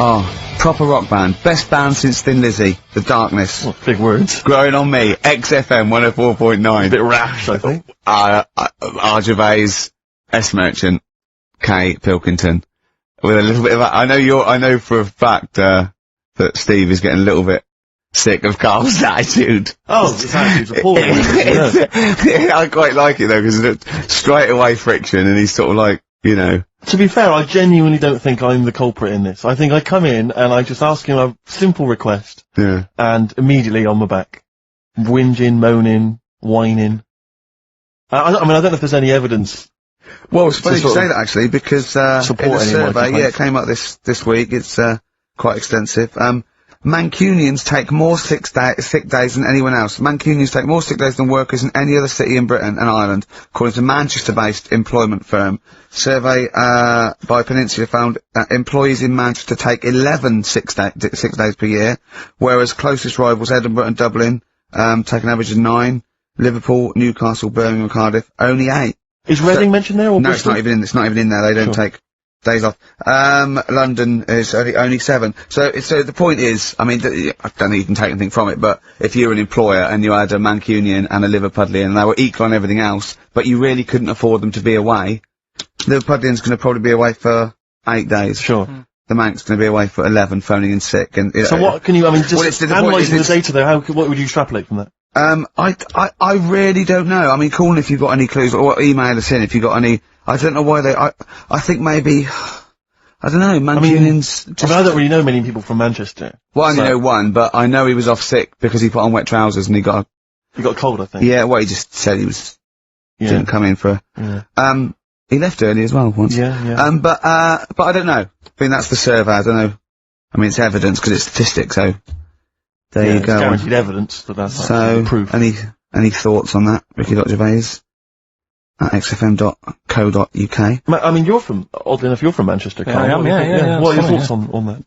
Oh, proper rock band. Best band since Thin Lizzy. The Darkness. Oh, big words. Growing on Me. XFM 104.9. A bit rash, I think. R. Gervais, S. Merchant, K. Pilkington. With a little bit of I know for a fact, that Steve is getting a little bit sick of Karl's attitude. Oh, his attitude's appalling. I quite like it though, because it's straight away friction, and he's sort of like, you know. To be fair, I genuinely don't think I'm the culprit in this. I think I come in and I just ask him a simple request. Yeah. And immediately on my back. Whinging, moaning, whining. I mean, I don't know if there's any evidence. Well, it's funny you say that actually, because, in a survey, it came up this week, it's, quite extensive, Mancunians take more sick days than anyone else. Mancunians take more sick days than workers in any other city in Britain and Ireland, according to Manchester-based employment firm. Survey by Peninsula found that employees in Manchester take 11 sick days per year, whereas closest rivals Edinburgh and Dublin take an average of 9. Liverpool, Newcastle, Birmingham, Cardiff only 8. Is Reading mentioned there? Or no, Bristol? it's not even in there. They don't take days off. London is only 7. So the point is, I mean, I don't know you can take anything from it, but if you're an employer and you had a Mancunian and a Liverpudlian and they were equal on everything else, but you really couldn't afford them to be away, Liverpudlian's going to probably be away for 8 days. Sure. The Manc's going to be away for 11, phoning in sick. And so what can you? I mean, just analysing the data there. What would you extrapolate from that? I really don't know. I mean, call if you've got any clues, or email us in if you've got any. I don't know why I think maybe, I don't know, Mancunians I don't really know many people from Manchester. Well, I only know one, but I know he was off sick because he put on wet trousers and he got a cold, I think. Yeah, well, he just said he didn't come in for he left early as well once. Yeah. But I don't know. I mean, that's the survey, I don't know. I mean, it's evidence because it's statistics, so there you go. It's guaranteed evidence that that's proof. Any thoughts on that, Ricky Gervais? At xfm.co.uk. I mean, oddly enough, you're from Manchester, Karl. I am, yeah. What are your thoughts on that?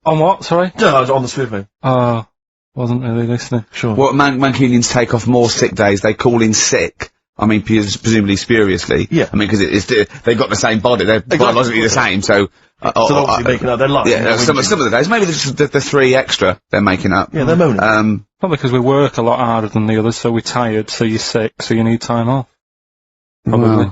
On what, sorry? No, I was on the survey. Wasn't really listening. Sure. Well, Mancunians take off more sick days, they call in sick. I mean, presumably spuriously. Yeah. I mean, because they've got the same body, they're biologically the same, so... so obviously making up their life. Yeah, some of the days, maybe the 3 extra they're making up. Yeah, they're moaning. Probably because we work a lot harder than the others, so we're tired, so you're sick, so you need time off. Probably.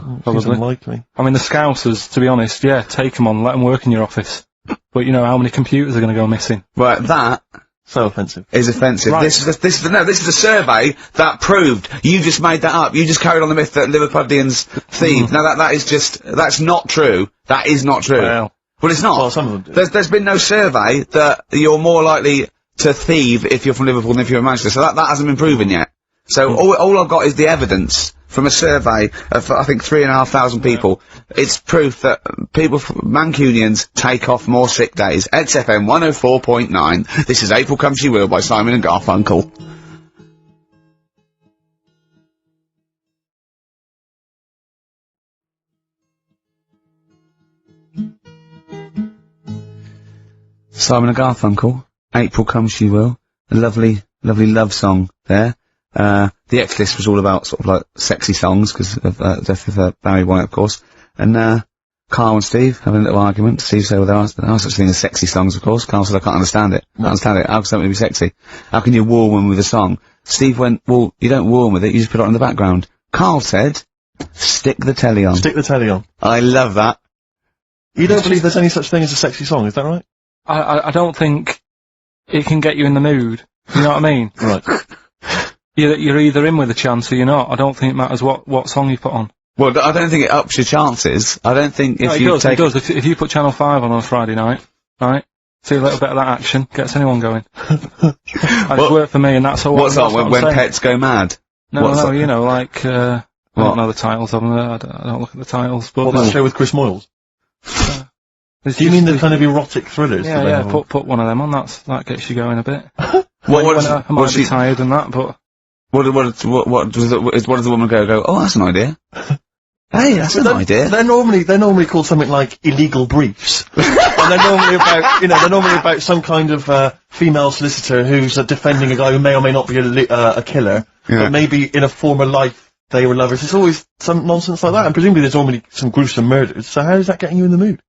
Unlikely. I mean, the Scousers, to be honest, take them on, let them work in your office. But you know, how many computers are going to go missing? Right, that... So offensive. Is offensive. Right. This is a survey that proved, you just made that up. You just carried on the myth that Liverpudlians thieve. Now that's not true. That is not true. Well, it's not. Well, some of them do. There's been no survey that you're more likely to thieve if you're from Liverpool than if you're in Manchester, so that hasn't been proven yet. So all I've got is the evidence from a survey of, I think, 3,500 people. It's proof that Mancunians take off more sick days. XFM 104.9. This is April Come She Will by Simon and Garfunkel. Simon and Garfunkel, April Come She Will. A lovely love song there. The X-List was all about sort of like sexy songs, because of, death of Barry White, of course. And, Karl and Steve having a little argument. Steve said, well, there are such things as sexy songs, of course. Karl said, I can't understand it. How can something be sexy? How can you woo one with a song? Steve went, well, you don't woo one with it, you just put it on the background. Karl said, stick the telly on. Stick the telly on. I love that. You don't believe there's any such thing as a sexy song, is that right? I don't think it can get you in the mood. You know what I mean? Right. You're either in with a chance or you're not. I don't think it matters what song you put on. Well, I don't think it ups your chances. I don't think if it does. If you put Channel 5 on a Friday night, right? See a little bit of that action, gets anyone going. It's worked for me, and that's all. What's on when pets go mad? No, you know, like, I don't know the titles of them, I don't look at the titles, but... That show with Chris Moyles? Do you mean the kind of erotic thrillers? Yeah, put one of them on, that gets you going a bit. I might be tired and that, but... What does the woman go, oh, that's an idea. Hey, that's an idea. They're normally called something like illegal briefs. And they're normally about some kind of, female solicitor who's defending a guy who may or may not be a killer. Yeah. But maybe in a former life they were lovers. It's always some nonsense like that, and presumably there's normally some gruesome murders. So how is that getting you in the mood?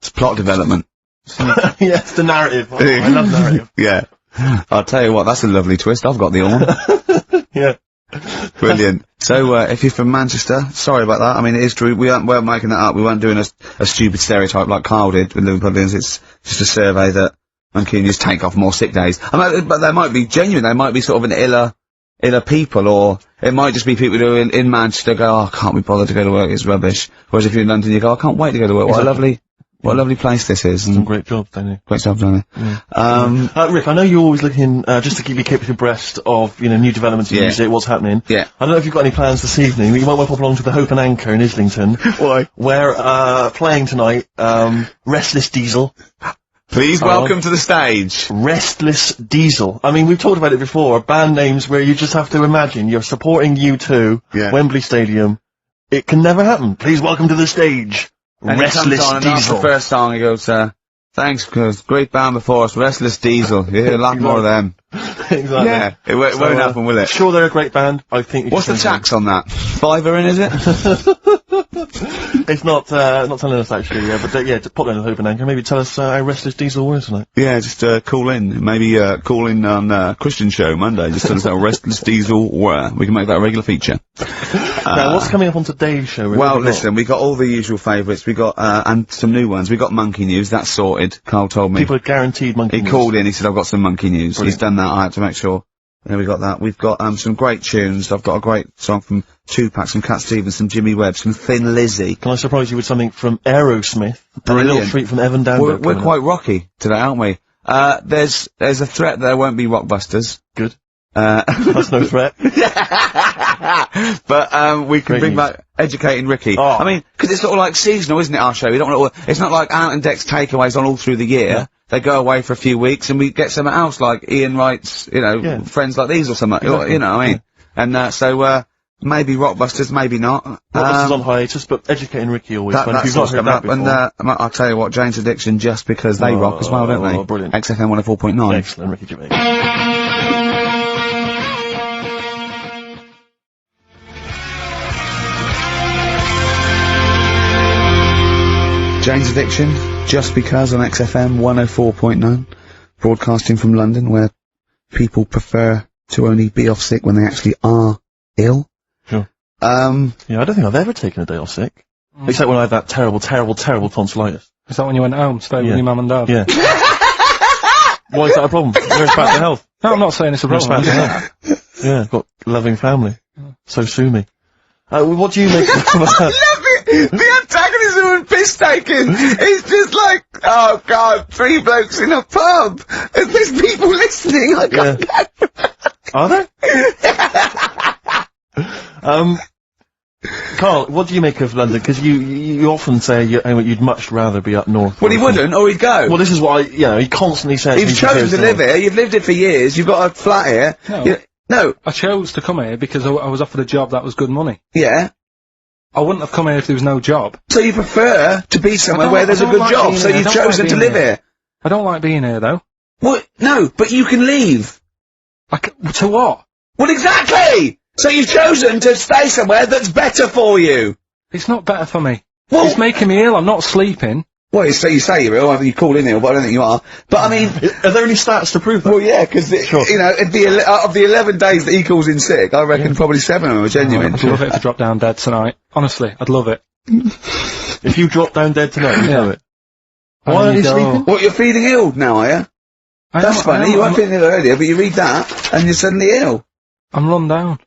It's plot development. Yes, the narrative. Oh, I love narrative. Yeah. I'll tell you what, that's a lovely twist. I've got the horn. Yeah. Brilliant. So, if you're from Manchester, sorry about that. I mean, it is true. We weren't making that up. We weren't doing a stupid stereotype like Karl did with Liverpoolians. It's just a survey that Mancunians take off more sick days. I mean, but they might be genuine. They might be sort of an iller people, or it might just be people who in Manchester go, oh, I can't be bothered to go to work, it's rubbish. Whereas if you're in London, you go, I can't wait to go to work. What a lovely place this is. Some great jobs, don't you? Great job, don't they? Yeah. Rick, I know you're always looking, just to keep abreast of, new developments in music, what's happening. Yeah. I don't know if you've got any plans this evening, but you might want to pop along to the Hope and Anchor in Islington. Why? Where, playing tonight, Restless Diesel. Please welcome to the stage. Restless Diesel. I mean, we've talked about it before, band names where you just have to imagine you're supporting U2, Wembley Stadium. It can never happen. Please welcome to the stage. And Restless he comes on Diesel. And the first song he goes, thanks, cause great band before us, Restless Diesel. You hear a lot more of them. Exactly. Yeah, it won't happen, will it? Sure, they're a great band. I think. What's the tax on that? $5 in, is it? It's not telling us actually, but yeah, pop down to the Hope and Anchor. Maybe tell us how Restless Diesel was tonight. Yeah, just call in. Maybe call in on Christian Show Monday. Just tell us how Restless Diesel were. We can make that a regular feature. Now, what's coming up on today's show? Well, listen, we got all the usual favourites. We got and some new ones. We got Monkey News. That's sorted. Karl told me. People are guaranteed Monkey News. He called in. He said, "I've got some Monkey News." Brilliant. He's done that. I had to make sure. There we got that. We've got some great tunes. I've got a great song from Tupac, some Cat Stevens, some Jimmy Webb, some Thin Lizzy. Can I surprise you with something from Aerosmith? Brilliant. And a little treat from Evan Dando. We're quite rocky today, aren't we? There's a threat there won't be Rockbusters. Good. That's no threat. But we can bring back Educating Ricky. Oh. I mean, 'cause it's sort of like seasonal, isn't it, our show? We don't want to, it's not like Ant and Deck's takeaways on all through the year. Yeah. They go away for a few weeks and we get something else like Ian Wright's, Friends Like These or something. Exactly. You know what I mean? And so maybe Rockbusters, maybe not. Rockbusters on hiatus, but Educating Ricky always fun. That's what's coming up. And I'll tell you what, Jane's Addiction, just because they rock as well, don't they? Oh, brilliant. XFM 104.9. Excellent, Ricky Gervais. Jane's Addiction, just because on XFM 104.9, broadcasting from London, where people prefer to only be off sick when they actually are ill. Sure. Yeah, I don't think I've ever taken a day off sick. Except when I had that terrible tonsillitis. Is that when you went home, stayed with your mum and dad? Yeah. Why is that a problem? Nurse back to health. No, I'm not saying it's a problem. Nurse back to health. Yeah, I've got a loving family. So sue me. What do you make of The antagonism and piss taking is just like, oh god, 3 blokes in a pub. There's people listening. I can't Are there? Karl, what do you make of London? Because you often say you'd much rather be up north. Well, he wouldn't, or he'd go. Well, this is why, he constantly says... You've chosen to live here, you've lived here for years, you've got a flat here. No. I chose to come here because I was offered a job that was good money. Yeah. I wouldn't have come here if there was no job. So you prefer to be somewhere where there's a good job, so you've chosen to live here. I don't like being here, though. What? No, but you can leave. To what? Well, exactly! So you've chosen to stay somewhere that's better for you. It's not better for me. Well, it's making me ill, I'm not sleeping. Well, you say you're ill, I think you call in ill, but I don't think you are. But I mean... Are there any stats to prove that? Well, yeah, because, it'd be of the 11 days that he calls in sick, I reckon probably 7 of them are genuine. I'd love it to drop down dead tonight. Honestly, I'd love it. If you drop down dead tonight, you know it. Why aren't you sleeping? What, you're feeling ill now, are you? That's funny, you weren't feeling ill earlier, but you read that, and you're suddenly ill. I'm run down.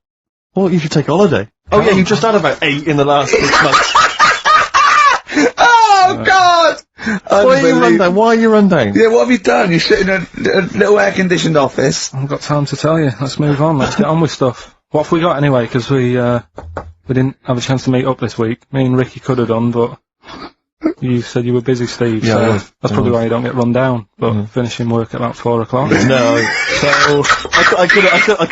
Well, you should take a holiday. Oh yeah, you just had about 8 in the last 6 months. Oh, God! Why are you run down? Why are you run down? Yeah, what have you done? You sit in a little air-conditioned office. I haven't got time to tell you. Let's move on. Let's get on with stuff. What have we got anyway? Because we didn't have a chance to meet up this week. Me and Ricky could have done, but you said you were busy, Steve. Yeah, so that's probably why you don't get run down. But finishing work at about 4 o'clock. No. So I could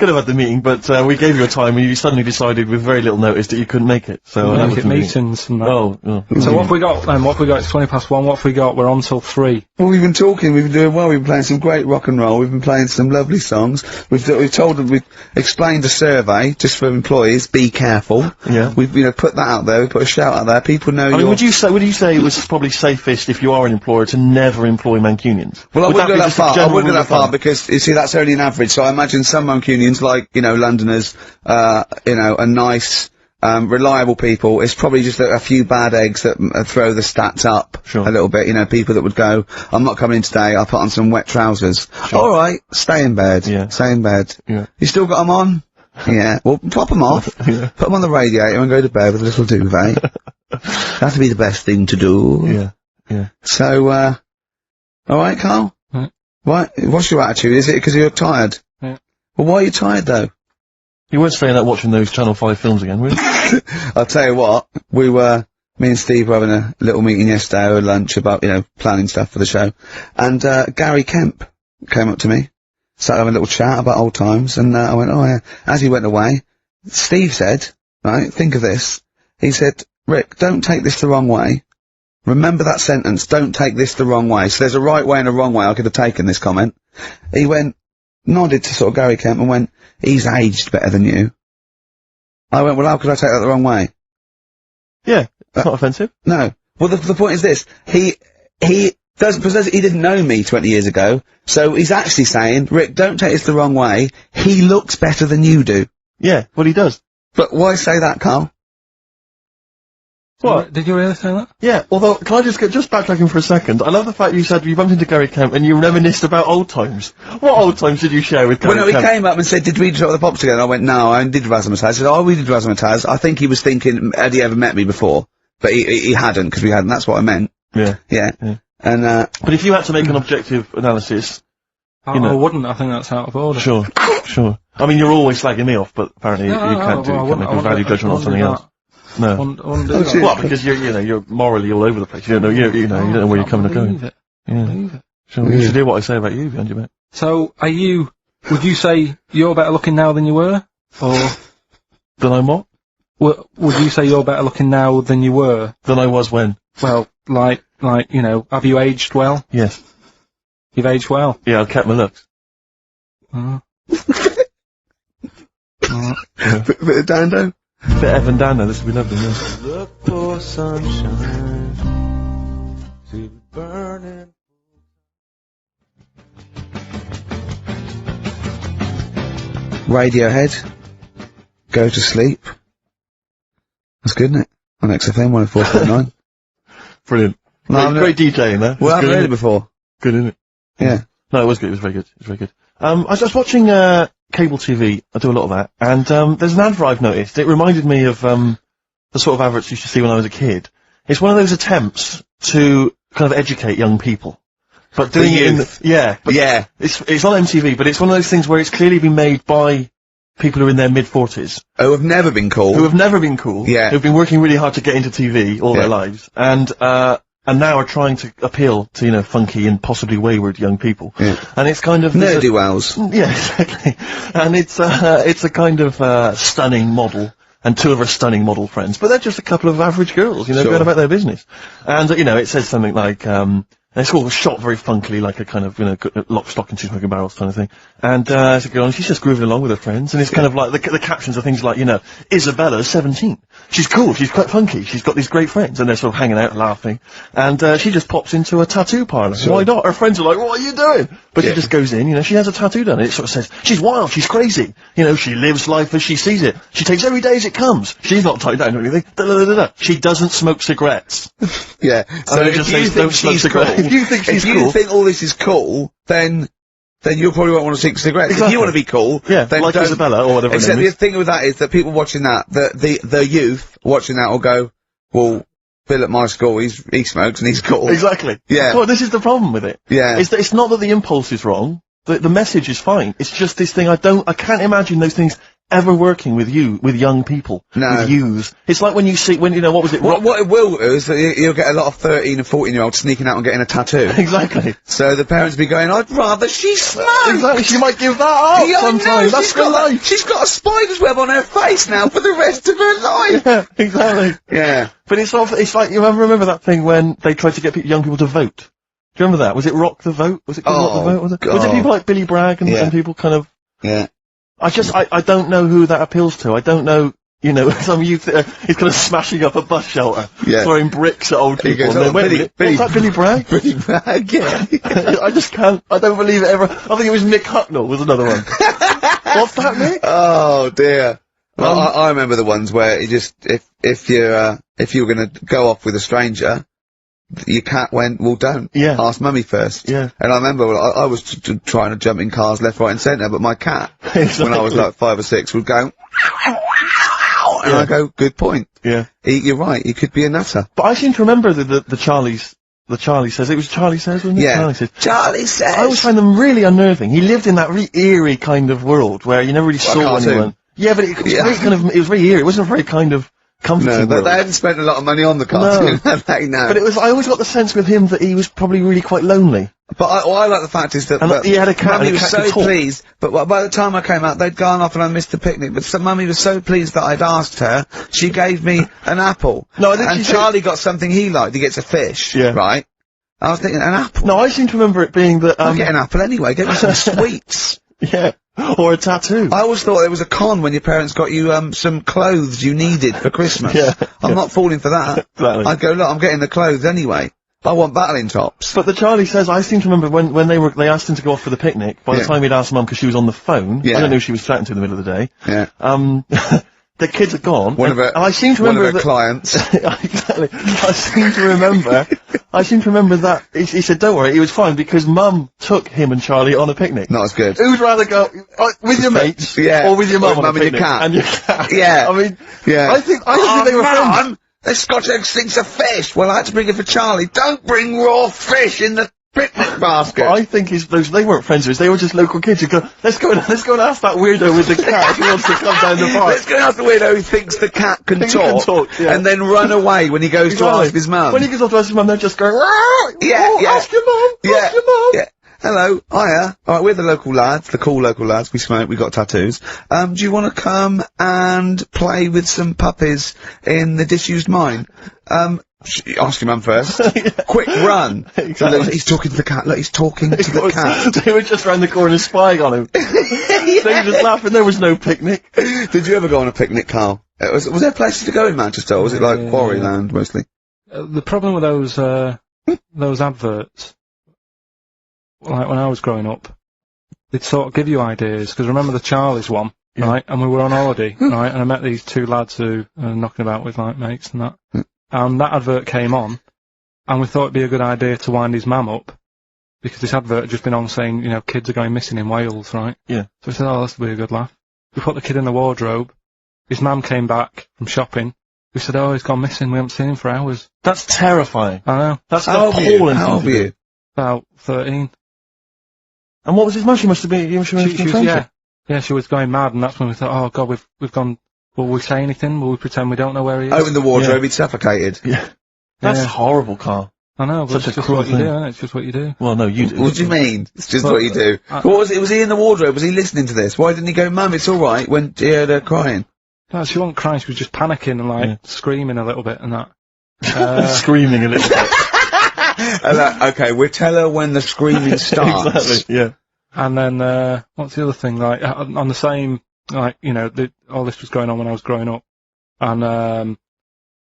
have had the meeting, but we gave you a time and you suddenly decided with very little notice that you couldn't make it. So make it meetings and that. Oh. So what have we got then? What have we got? It's 1:20. What have we got? We're on till 3. Well, we've been talking. We've been doing well. We've been playing some great rock and roll. We've been playing some lovely songs. We've told them, we've explained a survey just for employees. Be careful. Yeah. We've put that out there. We put a shout out there. People know. I mean, would you say was probably safest, if you are an employer, to never employ Mancunians. Well, I wouldn't go that far. I wouldn't go that far thumb? because, you see, that's only an average. So I imagine some Mancunians, like, you know, Londoners, you know, are nice, reliable people. It's probably just a few bad eggs that throw the stats up a little bit. You know, people that would go, I'm not coming in today, I'll put on some wet trousers. Alright, stay in bed. Yeah. Stay in bed. Yeah. You still got them on? Yeah. Well, top them off. Yeah. Put them on the radiator and go to bed with a little duvet. That'd be the best thing to do. Yeah. Yeah. So, alright, Carl? Right. What's your attitude? Is it because you're tired? Yeah. Well, why are you tired, though? You weren't staying up watching those Channel 5 films again, were you? I'll tell you what, me and Steve were having a little meeting yesterday over lunch about, you know, planning stuff for the show. And, Gary Kemp came up to me, started having a little chat about old times, and, I went, oh yeah. As he went away, Steve said, right, think of this. He said, Rick, don't take this the wrong way. Remember that sentence, don't take this the wrong way. So there's a right way and a wrong way I could have taken this comment. He went, nodded to sort of Gary Kemp and went, he's aged better than you. I went, well, how could I take that the wrong way? Yeah, it's not offensive. No. Well, the point is this. He didn't know me 20 years ago, so he's actually saying, Rick, don't take this the wrong way. He looks better than you do. Yeah, well, he does. But why say that, Carl? What? Did you really say that? Yeah, although, can I just backtracking for a second? I love the fact you said you bumped into Gary Kemp and you reminisced about old times. What old times did you share with Gary Well, no, Kemp? he came up and said, did we drop the pops together? I went, no, I did Razzmatazz. He said, oh, we did Razzmatazz. I think he was thinking, had he ever met me before? But he hadn't, because we hadn't. That's what I meant. Yeah. Yeah. Yeah. And, But if you had to make an objective analysis, I wouldn't. I think that's out of order. Sure. I mean, you're always slagging me off, but apparently you can't make a value judgment on something else. No. Well, because you're morally all over the place. You don't know where you're coming or going. Yeah. Sure. You should hear what I say about you behind your back. So, would you say you're better looking now than you were? Or? Than I'm what? Would you say you're better looking now than you were? Than I was when? Well, like, you know, have you aged well? Yes. You've aged well? Yeah, I've kept my looks. bit of Dando? Bit Evan Dando, this would be lovely, yeah. Look for sunshine to be burning. Radiohead. Go to sleep. That's good, isn't it? On XFM 104.9. Brilliant. Great DJing there. Well, I haven't heard it before. Good, isn't it? Yeah. No, it was good. It was very good. It was very good. I was just watching, cable TV. I do a lot of that. And, there's an advert I've noticed. It reminded me of, the sort of adverts you used to see when I was a kid. It's one of those attempts to kind of educate young people. But doing it in it's on MTV, but it's one of those things where it's clearly been made by people who are in their mid-40s. Who have never been cool. Yeah. Who've been working really hard to get into TV all their lives. And now are trying to appeal to, you know, funky and possibly wayward young people. Yeah. And it's kind of... Nerdy wells. Yeah, exactly. And it's a kind of, stunning model. And two of her stunning model friends. But they're just a couple of average girls, you know, going about their business. And, you know, it says something like, it's all shot very funkily, like a kind of, you know, lock, stock and two smoking barrels kind of thing. And, it's a girl, and she's just grooving along with her friends, and it's kind of like, the captions are things like, you know, Isabella's 17. She's cool, she's quite funky, she's got these great friends, and they're sort of hanging out and laughing. And, she just pops into a tattoo parlour. Why not? Her friends are like, what are you doing? But she just goes in, you know, she has a tattoo done, and it sort of says, she's wild, she's crazy. You know, she lives life as she sees it. She takes every day as it comes. She's not tied down to anything. She doesn't smoke cigarettes. Yeah. So it just says, don't smoke cigarettes. If you think all this is cool, then you probably won't want to smoke cigarettes. Exactly. If you want to be cool, then like Isabella or whatever. Except the thing with that is that people watching that, the youth watching that will go, well, Bill at my school, he smokes and he's cool. Exactly. Yeah. Well, this is the problem with it. Yeah. It's not that the impulse is wrong. The message is fine. It's just this thing I can't imagine those things ever working with young people. No. With youths. It's like when you know, what was it? What it will do is that you'll get a lot of 13 and 14-year-olds sneaking out and getting a tattoo. Exactly. So the parents will be going, I'd rather she smoked! Exactly, she might give that up sometime. That's her life. She's got a spider's web on her face now for the rest of her life! Yeah, exactly. Yeah. But it's like, you remember that thing when they tried to get young people to vote? Do you remember that? Was it Rock the Vote? Was it called Rock the Vote? Was it people like Billy Bragg and people kind of... Yeah. I don't know who that appeals to. I don't know, you know, some youth, he's kind of smashing up a bus shelter, throwing bricks at old people. Goes, and then, wait a minute, what's that, Billy Bragg? Billy Bragg, yeah. I just can't, I don't believe it ever. I think it was Mick Hucknall was another one. What's that, Mick? Oh, dear. Well, I remember the ones where you just, if you were gonna go off with a stranger, your cat went, well, don't. Yeah. Ask mummy first. Yeah. And I remember I was trying to jump in cars left, right and centre, but my cat, when I was like 5 or 6, would go, and I go, good point. Yeah. You're right, he could be a nutter. But I seem to remember the Charlie Says. It was Charlie Says, wasn't it? Yeah. Charlie Says. Charlie Says. I always find them really unnerving. He lived in that really eerie kind of world where you never really saw anyone. Yeah, but it was very kind of, it was very eerie. It wasn't very kind of comforting. No, they hadn't spent a lot of money on the cartoon, had they? No. But it was, I always got the sense with him that he was probably really quite lonely. But I like the fact is that, and he had a cat. Mummy was so pleased, but by the time I came out, they'd gone off and I missed the picnic, but Mummy was so pleased that I'd asked her, she gave me an apple. No, I think and Charlie got something he liked, he gets a fish. Yeah. Right? I was thinking, an apple? No, I seem to remember it being that, I'll get an apple anyway, get me some sweets. Yeah. Or a tattoo. I always thought it was a con when your parents got you, some clothes you needed for Christmas. Yeah. I'm not falling for that. Exactly. I'd go, look, I'm getting the clothes anyway. I want battling tops. But the Charlie Says, I seem to remember when they asked him to go off for the picnic, by the time he'd asked Mum because she was on the phone, I don't know who she was chatting to in the middle of the day. Yeah. The kids are gone. One of I seem to remember one of her clients. Exactly. I seem to remember that he said, don't worry, he was fine because Mum took him and Charlie on a picnic. Not as good. Who'd rather go with your mates or with your mum on a picnic? And your cat. Yeah. I mean, I think they were friends. This Scotch egg stinks of fish. Well, I had to bring it for Charlie. Don't bring raw fish in the picnic basket. But I think they weren't friends of his, they were just local kids who go, let's go and ask that weirdo with the cat if he wants to come down the park. Let's go and ask the weirdo who thinks the cat can talk, and then run away when he goes to ask his mum. When he goes off to ask his mum, they're just going, ask your mum, ask your mum. Yeah. Hello, hiya. Alright, we're the local lads, the cool local lads, we smoke, we got tattoos. Do you wanna come and play with some puppies in the disused mine? Ask your mum first. Quick run. Exactly. Look, he's talking to the cat, look, he's talking to the cat. They were just round the corner spying on him. They were just laughing, there was no picnic. Did you ever go on a picnic, Carl? Was there places to go in Manchester, or was it like Quarryland, mostly? The problem with those adverts, like when I was growing up, they'd sort of give you ideas, because remember the Charlie's one, right? And we were on holiday, right? And I met these two lads who are knocking about with like mates and that. And that advert came on, and we thought it'd be a good idea to wind his mum up, because this advert had just been on saying, you know, kids are going missing in Wales, right? Yeah. So we said, oh, this will be a good laugh. We put the kid in the wardrobe. His mum came back from shopping. We said, oh, he's gone missing. We haven't seen him for hours. That's terrifying. I know. That's appalling. How old were you? About 13. And what was his mum? She must have been, Yeah, she was going mad, and that's when we thought, oh god, we've gone, will we say anything? Will we pretend we don't know where he is? Oh, in the wardrobe, he'd suffocated. Yeah. That's horrible, Carl. I know, but it's just what you do, isn't it? It's just what you do. Well, no, you do. What do you mean? It's just what you do. What was it? Was he in the wardrobe? Was he listening to this? Why didn't he go, Mum, it's alright, when he heard her crying? No, she wasn't crying, she was just panicking and like, screaming a little bit and that. Screaming a little bit. Okay, we'll tell her when the screaming starts. Exactly, yeah. And then, what's the other thing? Like, on the same, like, you know, all this was going on when I was growing up. And,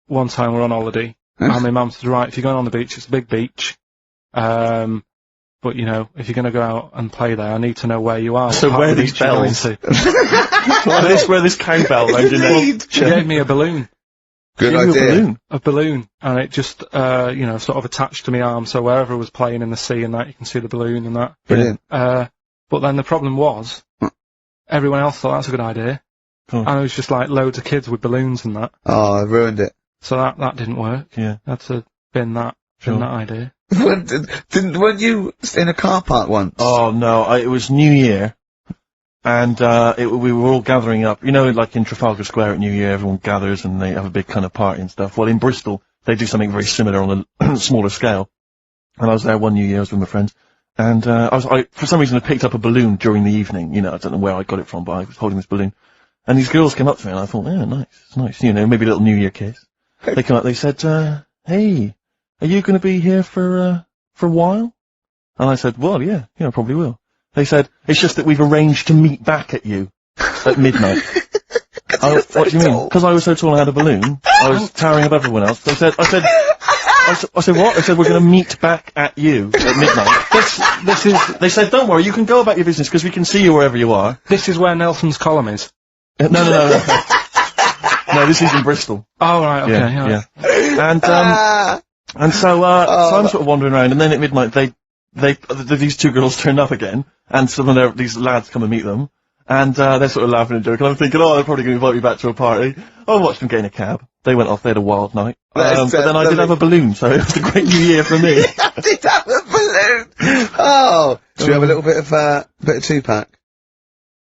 one time we're on holiday, and my mum said, right, if you're going on the beach, it's a big beach. But, you know, if you're going to go out and play there, I need to know where you are. So where are these bells? Where this cowbell went in. She gave me a balloon. Good idea. A balloon, and it just, you know, sort of attached to my arm, so wherever I was playing in the sea and that, you can see the balloon and that. Brilliant. But then the problem was, everyone else thought that's a good idea, and it was just like loads of kids with balloons and that. Oh, I ruined it. So that didn't work. Yeah. I had to bin that idea. Weren't you in a car park once? Oh no, it was New Year. And, we were all gathering up, you know, like in Trafalgar Square at New Year, everyone gathers and they have a big kind of party and stuff. Well, in Bristol, they do something very similar on a smaller scale. And I was there one New Year, I was with my friends. And, for some reason I picked up a balloon during the evening, you know, I don't know where I got it from, but I was holding this balloon. And these girls came up to me and I thought, yeah, nice, you know, maybe a little New Year kiss. They came up, they said, hey, are you gonna be here for a while? And I said, well, yeah, I probably will. They said, it's just that we've arranged to meet back at you at midnight. You're so what do you mean? tall. Because I was so tall and had a balloon, I was towering above everyone else. I said what? I said we're going to meet back at you at midnight. This is. They said, don't worry, you can go about your business because we can see you wherever you are. This is where Nelson's column is. No. No, this is in Bristol. Oh, right, okay, Yeah. And so I'm sort of wandering around, and then at midnight these two girls turned up again, and some of these lads come and meet them, and they're sort of laughing and joking. I'm thinking, oh, they're probably going to invite me back to a party. I watched them get in a cab. They went off. They had a wild night. But then I did have a balloon, so it was a great New Year for me. I did have a balloon. Oh, should we have a little bit of Tupac?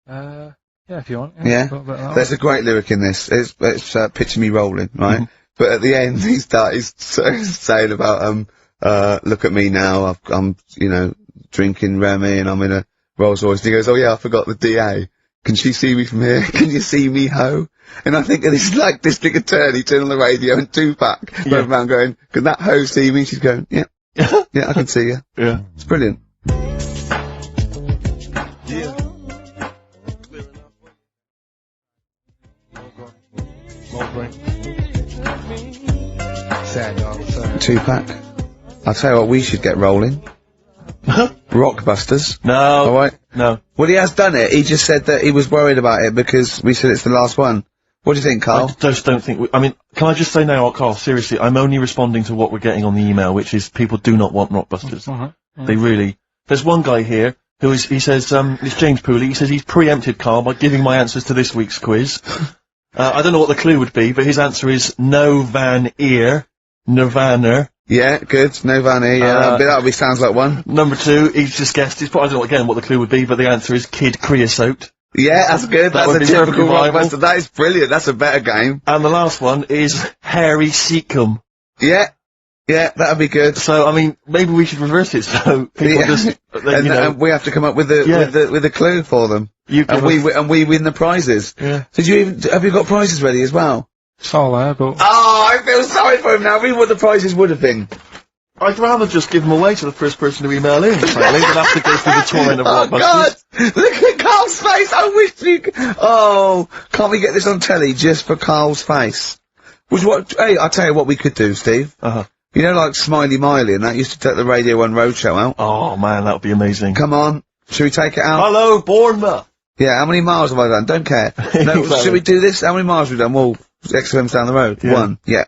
Yeah, if you want. Yeah. There's a great lyric in this. It's picture me rolling, right? But at the end, he's saying about look at me now. I'm drinking Remy and I'm in a Rolls Royce. And he goes, oh yeah, I forgot the DA. Can she see me from here? Can you see me, ho? And I think this is like district attorney turning on the radio and Tupac going around going, can that ho see me? She's going, yeah, yeah, I can see you. Yeah, it's brilliant. Tupac. I'll tell you what, we should get rolling. Rockbusters. No. Alright? No. Well, he has done it. He just said that he was worried about it because we said it's the last one. What do you think, Carl? I just don't think I mean, can I just say now, Carl, seriously, I'm only responding to what we're getting on the email, which is people do not want Rockbusters. They really... There's one guy here he says, it's James Pooley, he says he's preempted Carl by giving my answers to this week's quiz. I don't know what the clue would be, but his answer is no Van Ear, Nirvana. Yeah, good. No Van Ear, yeah, that sounds like one. Number 2, he's just guessed, I don't know again what the clue would be, but the answer is Kid Creosote. Yeah, that's good. That's a typical Rockbuster. That is brilliant. That's a better game. And the last one is Harry Seacombe. Yeah. Yeah, that'd be good. So, I mean, maybe we should reverse it, so people just... and we have to come up with the clue for them. And we win the prizes. Yeah. Have you got prizes ready as well? It's all there, but... Oh, I feel sorry for him now. Read what the prizes would have been. I'd rather just give them away to the first person to email in, frankly, than have to go through the torrent of Rockbusters. God! Look at Carl's face! I wish you could... Oh, can't we get this on telly just for Carl's face? Hey, I'll tell you what we could do, Steve. You know, like Smiley Miley and that used to take the Radio 1 Roadshow out? Oh, man, that would be amazing. Come on. Should we take it out? Hello, Bournemouth! Yeah, how many miles have I done? Don't care. No, exactly. Should we do this? How many miles have we done? Well, XFM's down the road. Yeah. 1. Yeah.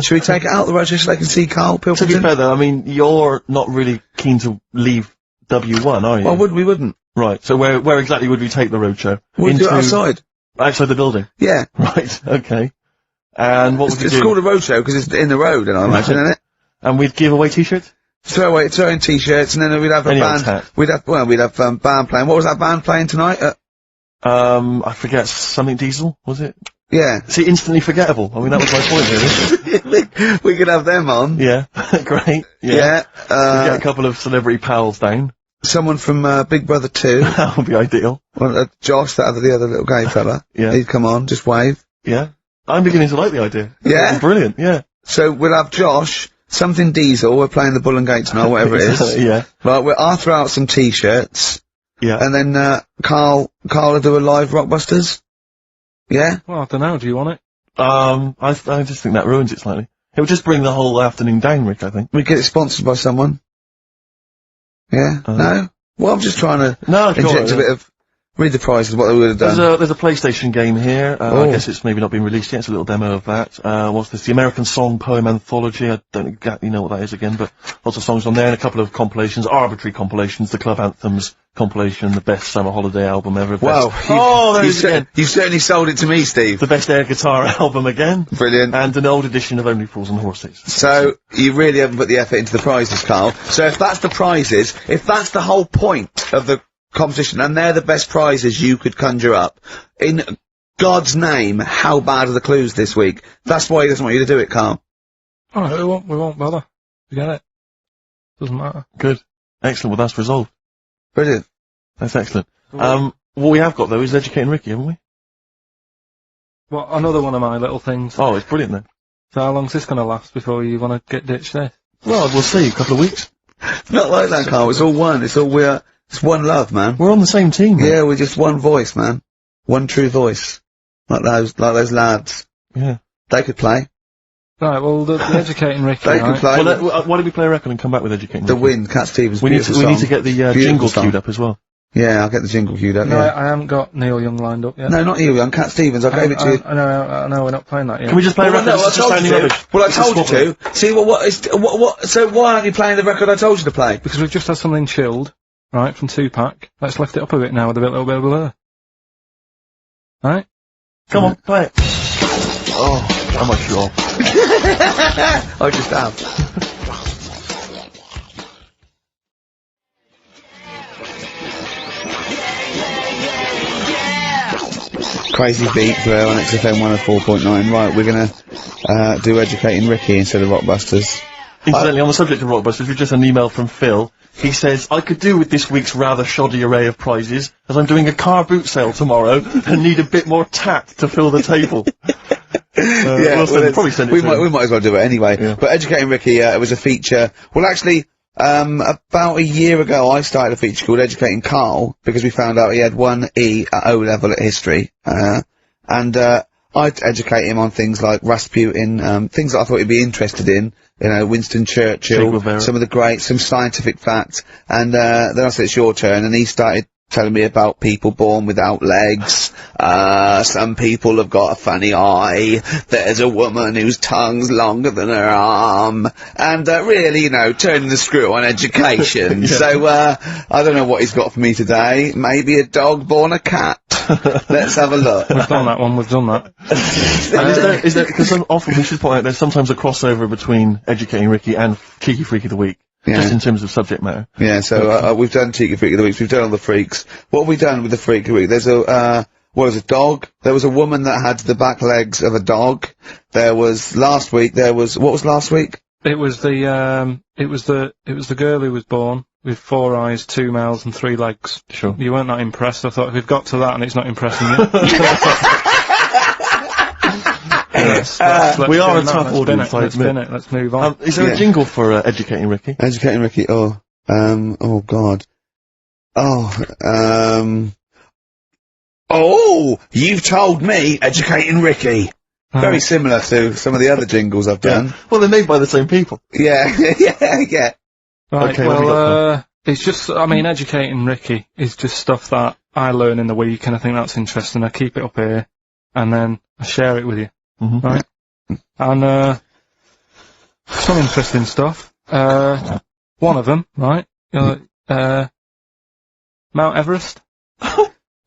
Should we take it out the road just so they can see Karl Pilkington? To be fair though, I mean, you're not really keen to leave W1, are you? Well, we wouldn't. Right, so where exactly would we take the roadshow? We'd do it outside. Outside the building? Yeah. Right, okay. And what would you do? It's called a roadshow because it's in the road, I imagine, isn't it? And we'd give away t-shirts? Throw in t-shirts and then we'd have a band. We'd have band playing. What was that band playing tonight? I forget, something Diesel, was it? Yeah. See, instantly forgettable. I mean, that was my point, really. we could have them on. Yeah. Great. Yeah. We'd get a couple of celebrity pals down. Someone from, Big Brother 2. That would be ideal. Well, Josh, the other little gay fella. Yeah. He'd come on, just wave. Yeah. I'm beginning to like the idea. Yeah. Brilliant, yeah. So we'll have Josh, something Diesel, we're playing the Bull and Gate tonight, whatever it is. Yeah. Right, I'll throw out some t-shirts. Yeah. And then, Karl will do a live Rockbusters. Yeah? Well, I don't know, do you want it? I just think that ruins it slightly. It would just bring the whole afternoon down, Rick, I think. We get it sponsored by someone. Yeah? No? Well, I'm just trying to inject a bit of... Read the prizes, what they would have done. There's a PlayStation game here. I guess it's maybe not been released yet. It's a little demo of that. What's this? The American Song Poem Anthology. I don't exactly know what that is again, but lots of songs on there and a couple of compilations, arbitrary compilations, the Club Anthems compilation, the best summer holiday album ever. Wow. You certainly sold it to me, Steve. The best air guitar album again. Brilliant. And an old edition of Only Fools and Horses. So, you really haven't put the effort into the prizes, Karl. So if that's the prizes, if that's the whole point of the competition, and they're the best prizes you could conjure up, in God's name, how bad are the clues this week? That's why he doesn't want you to do it, Karl. Oh, we won't bother. Forget it. Doesn't matter. Good. Excellent. Well, that's resolved. Brilliant. That's excellent. What we have got, though, is Educating Ricky, haven't we? Well, another one of my little things. Oh, it's brilliant, then. So how long's this going to last before you want to get ditched this? Well, we'll see. A couple of weeks. Not like that, Karl. It's all one. It's one love, man. We're on the same team, man. Yeah, we're just one voice, man. One true voice. Like those lads. Yeah. They could play. Right, well, the Educating Ricky, They could play. Well, why don't we play a record and come back with Educating The Ricky? Wind, Cat Stevens. We need to get the jingle song. queued up as well. Yeah, I'll get the jingle queued up. No, Yeah. I haven't got Neil Young lined up yet. No, not you, young Cat Stevens. I gave it to you. I know, we're not playing that yet. Can we just play a record? No, I It's just told sounding you to. rubbish. Well, I It's a told you swap. to. See, so why aren't you playing the record I told you to play? Because we've just had something chilled, right, from Tupac. Let's lift it up a bit now with a little bit of blur. Right? Come on, play it. Oh, how much you off? I just have. Crazy beat there on XFM 104.9. Right, we're gonna do Educating Ricky instead of Rockbusters. Incidentally, on the subject of Rockbusters, we've just had an email from Phil. He says, I could do with this week's rather shoddy array of prizes, as I'm doing a car boot sale tomorrow and need a bit more tact to fill the table. Probably send it we to him. might as well do it anyway. Yeah. But Educating Ricky, it was a feature. Well, actually, about a year ago, I started a feature called Educating Karl because we found out he had 1 E at O level at history, and I'd educate him on things like Rasputin, things that I thought he'd be interested in. You know, Winston Churchill, some of the greats, some scientific facts, and then I said it's your turn, and he started telling me about people born without legs. Some people have got a funny eye. There's a woman whose tongue's longer than her arm. And, really, you know, turning the screw on education. So, I don't know what he's got for me today. Maybe a dog born a cat. Let's have a look. We've done that one, we've done that. And is there, because often we should point out there's sometimes a crossover between Educating Ricky and Cheeky Freak of the Week. Yeah. Just in terms of subject matter. Yeah, so, we've done Cheeky Freak of the Week, we've done all the freaks. What have we done with the Freak of the Week? There's a dog. There was a woman that had the back legs of a dog. There was, what was last week? It was the girl who was born with 4 eyes, 2 mouths and 3 legs. Sure. You weren't that impressed. I thought, we've got to that and it's not impressing you. Let's we are a spin that, tough audience, let's spin it, let's move on. Is there a jingle for Educating Ricky? Educating Ricky, oh god. You've told me Educating Ricky. Very similar to some of the other jingles I've done. Yeah. Well, they're made by the same people. Yeah, yeah. Right, Okay, well, it's just, I mean, Educating Ricky is just stuff that I learn in the week and I think that's interesting. I keep it up here and then I share it with you. Mm-hmm. Right? And, some interesting stuff. One of them, right? Mount Everest.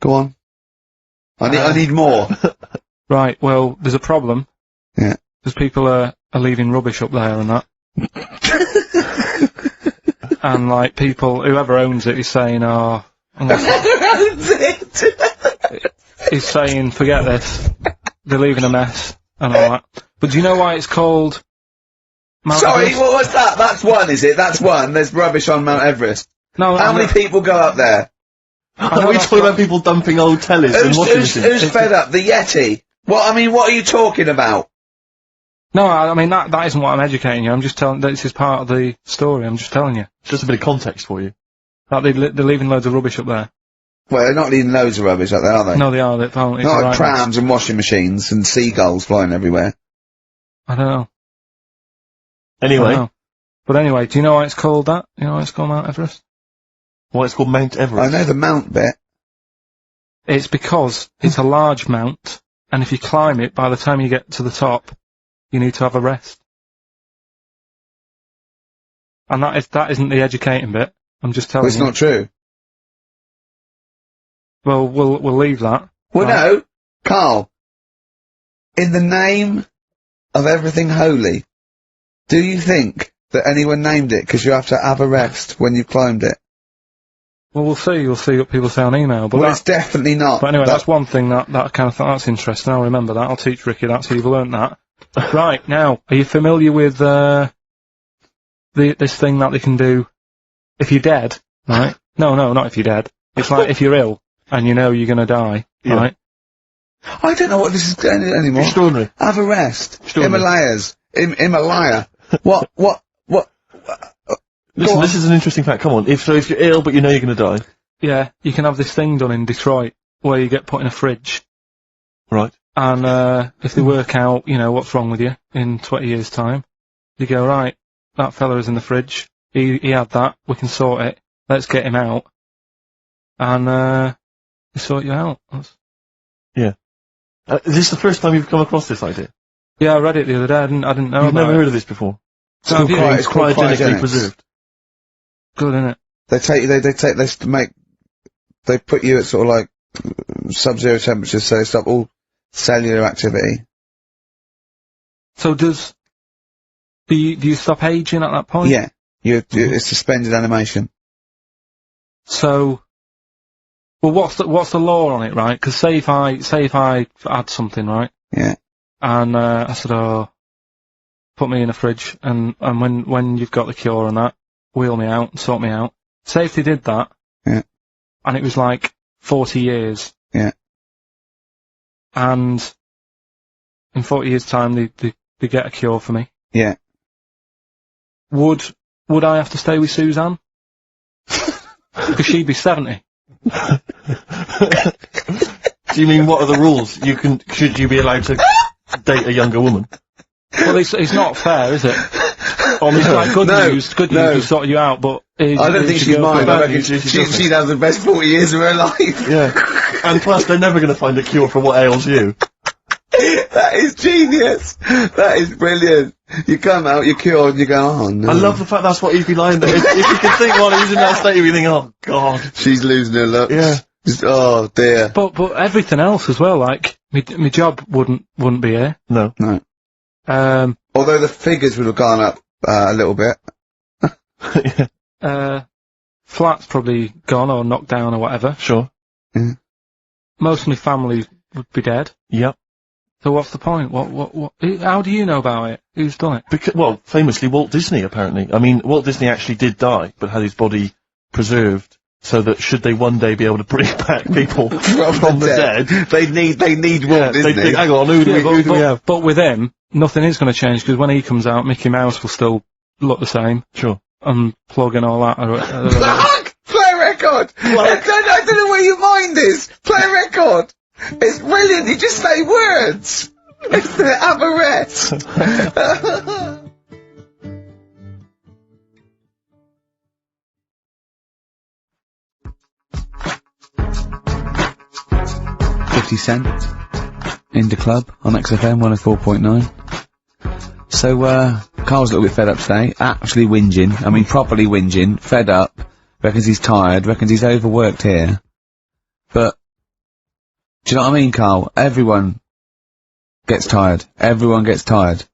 Go on. I need more. Right, well, there's a problem. Yeah. Because people are leaving rubbish up there and that. And, like, whoever owns it is saying, Owns it! he's saying, forget this. They're leaving a mess and all that. But do you know why it's called Mount Everest? What was that? That's one, is it? That's one. There's rubbish on Mount Everest. No, How many people go up there? Are we talking about people dumping old tellies and washing machines? Who's fed up? The Yeti? What are you talking about? No, I mean, that isn't what I'm educating you. I'm just telling, this is part of the story. I'm just telling you. Just a bit of context for you. That they're leaving loads of rubbish up there. Well, they're not leaving loads of rubbish up there, are they? No, they are. They're apparently. Not like right trams and washing machines and seagulls flying everywhere. I don't know. Anyway. I don't know. But anyway, do you know why it's called that? You know why it's called Mount Everest? Why it's called Mount Everest? I know the mount bit. It's because it's a large mount, and if you climb it, by the time you get to the top, you need to have a rest. And that isn't the educating bit. I'm just telling Well, it's you. not true. Well, we'll leave that. Well, Right. no, Karl. In the name of everything holy, do you think that anyone named it because you have to have a rest when you've climbed it? Well, we'll see. We'll see what people say on email. But Well, it's definitely not. But anyway, that's one thing that kind of thought that's interesting. I'll remember that. I'll teach Ricky that, so you've learnt that. Right, now, are you familiar with, this thing that they can do if you're dead, right? No, not if you're dead. It's like if you're ill and you know you're gonna die, Yeah. right? I don't know what this is anymore. Extraordinary. Have a rest. Extraordinary. Himalayas. Himalaya. What? Listen, this is an interesting fact. Come on. If you're ill but you know you're gonna die. Yeah, you can have this thing done in Detroit where you get put in a fridge. Right. And, if they work out, you know, what's wrong with you in 20 years' time, you go, right, that fella is in the fridge. He had that. We can sort it. Let's get him out. And, they sort you out. Yeah. Is this the first time you've come across this idea? Yeah, I read it the other day. I didn't know You've about never it. heard of this before? It's called Cryogenically preserved. Good, isn't it? They put you at sort of like sub-zero temperatures, so they stop all cellular activity. So do you stop aging at that point? Yeah. It's suspended animation. So, well, what's the law on it, right? Because say if I had something, right? Yeah. And I said, oh, put me in a fridge, and when you've got the cure and that, wheel me out and sort me out. Say if they did that. Yeah. And it was like 40 years. Yeah. And in 40 years' time, they get a cure for me. Yeah. Would I have to stay with Suzanne? Because she'd be 70. Do you mean what are the rules? Should you be allowed to date a younger woman? Well, it's not fair, is it? It's like good news, we sort you out, but... I don't think she'd mind. I reckon she'd have the best 40 years of her life. Yeah. And plus, they're never going to find a cure for what ails you. That is genius. That is brilliant. You come out, you're cured, and you go, oh no. I love the fact that's what he'd be lying there. If you could think while he's in that state, you'd think, oh god. She's losing her looks. Yeah. Just, oh dear. But everything else as well, like, my job wouldn't be here. No. No. Although the figures would have gone up, a little bit. Yeah. Flat's probably gone or knocked down or whatever. Sure. Yeah. Most of my family would be dead. Yep. So what's the point? What? How do you know about it? Who's done it? Well, famously Walt Disney, apparently. I mean, Walt Disney actually did die, but had his body preserved so that should they one day be able to bring back people from the dead, they need Walt Disney. Hang on, who do we have? But with him, nothing is going to change, because when he comes out, Mickey Mouse will still look the same. Sure. Unplug and all that. Play a record! I don't know where your mind is! Play a record! It's brilliant, you just say words! It's the aberrette! 50 Cent in the club on XFM 104.9. So, Carl's a little bit fed up today, actually whinging, I mean properly whinging, fed up, reckons he's tired, reckons he's overworked here. But, do you know what I mean, Carl? Everyone gets tired. Everyone gets tired.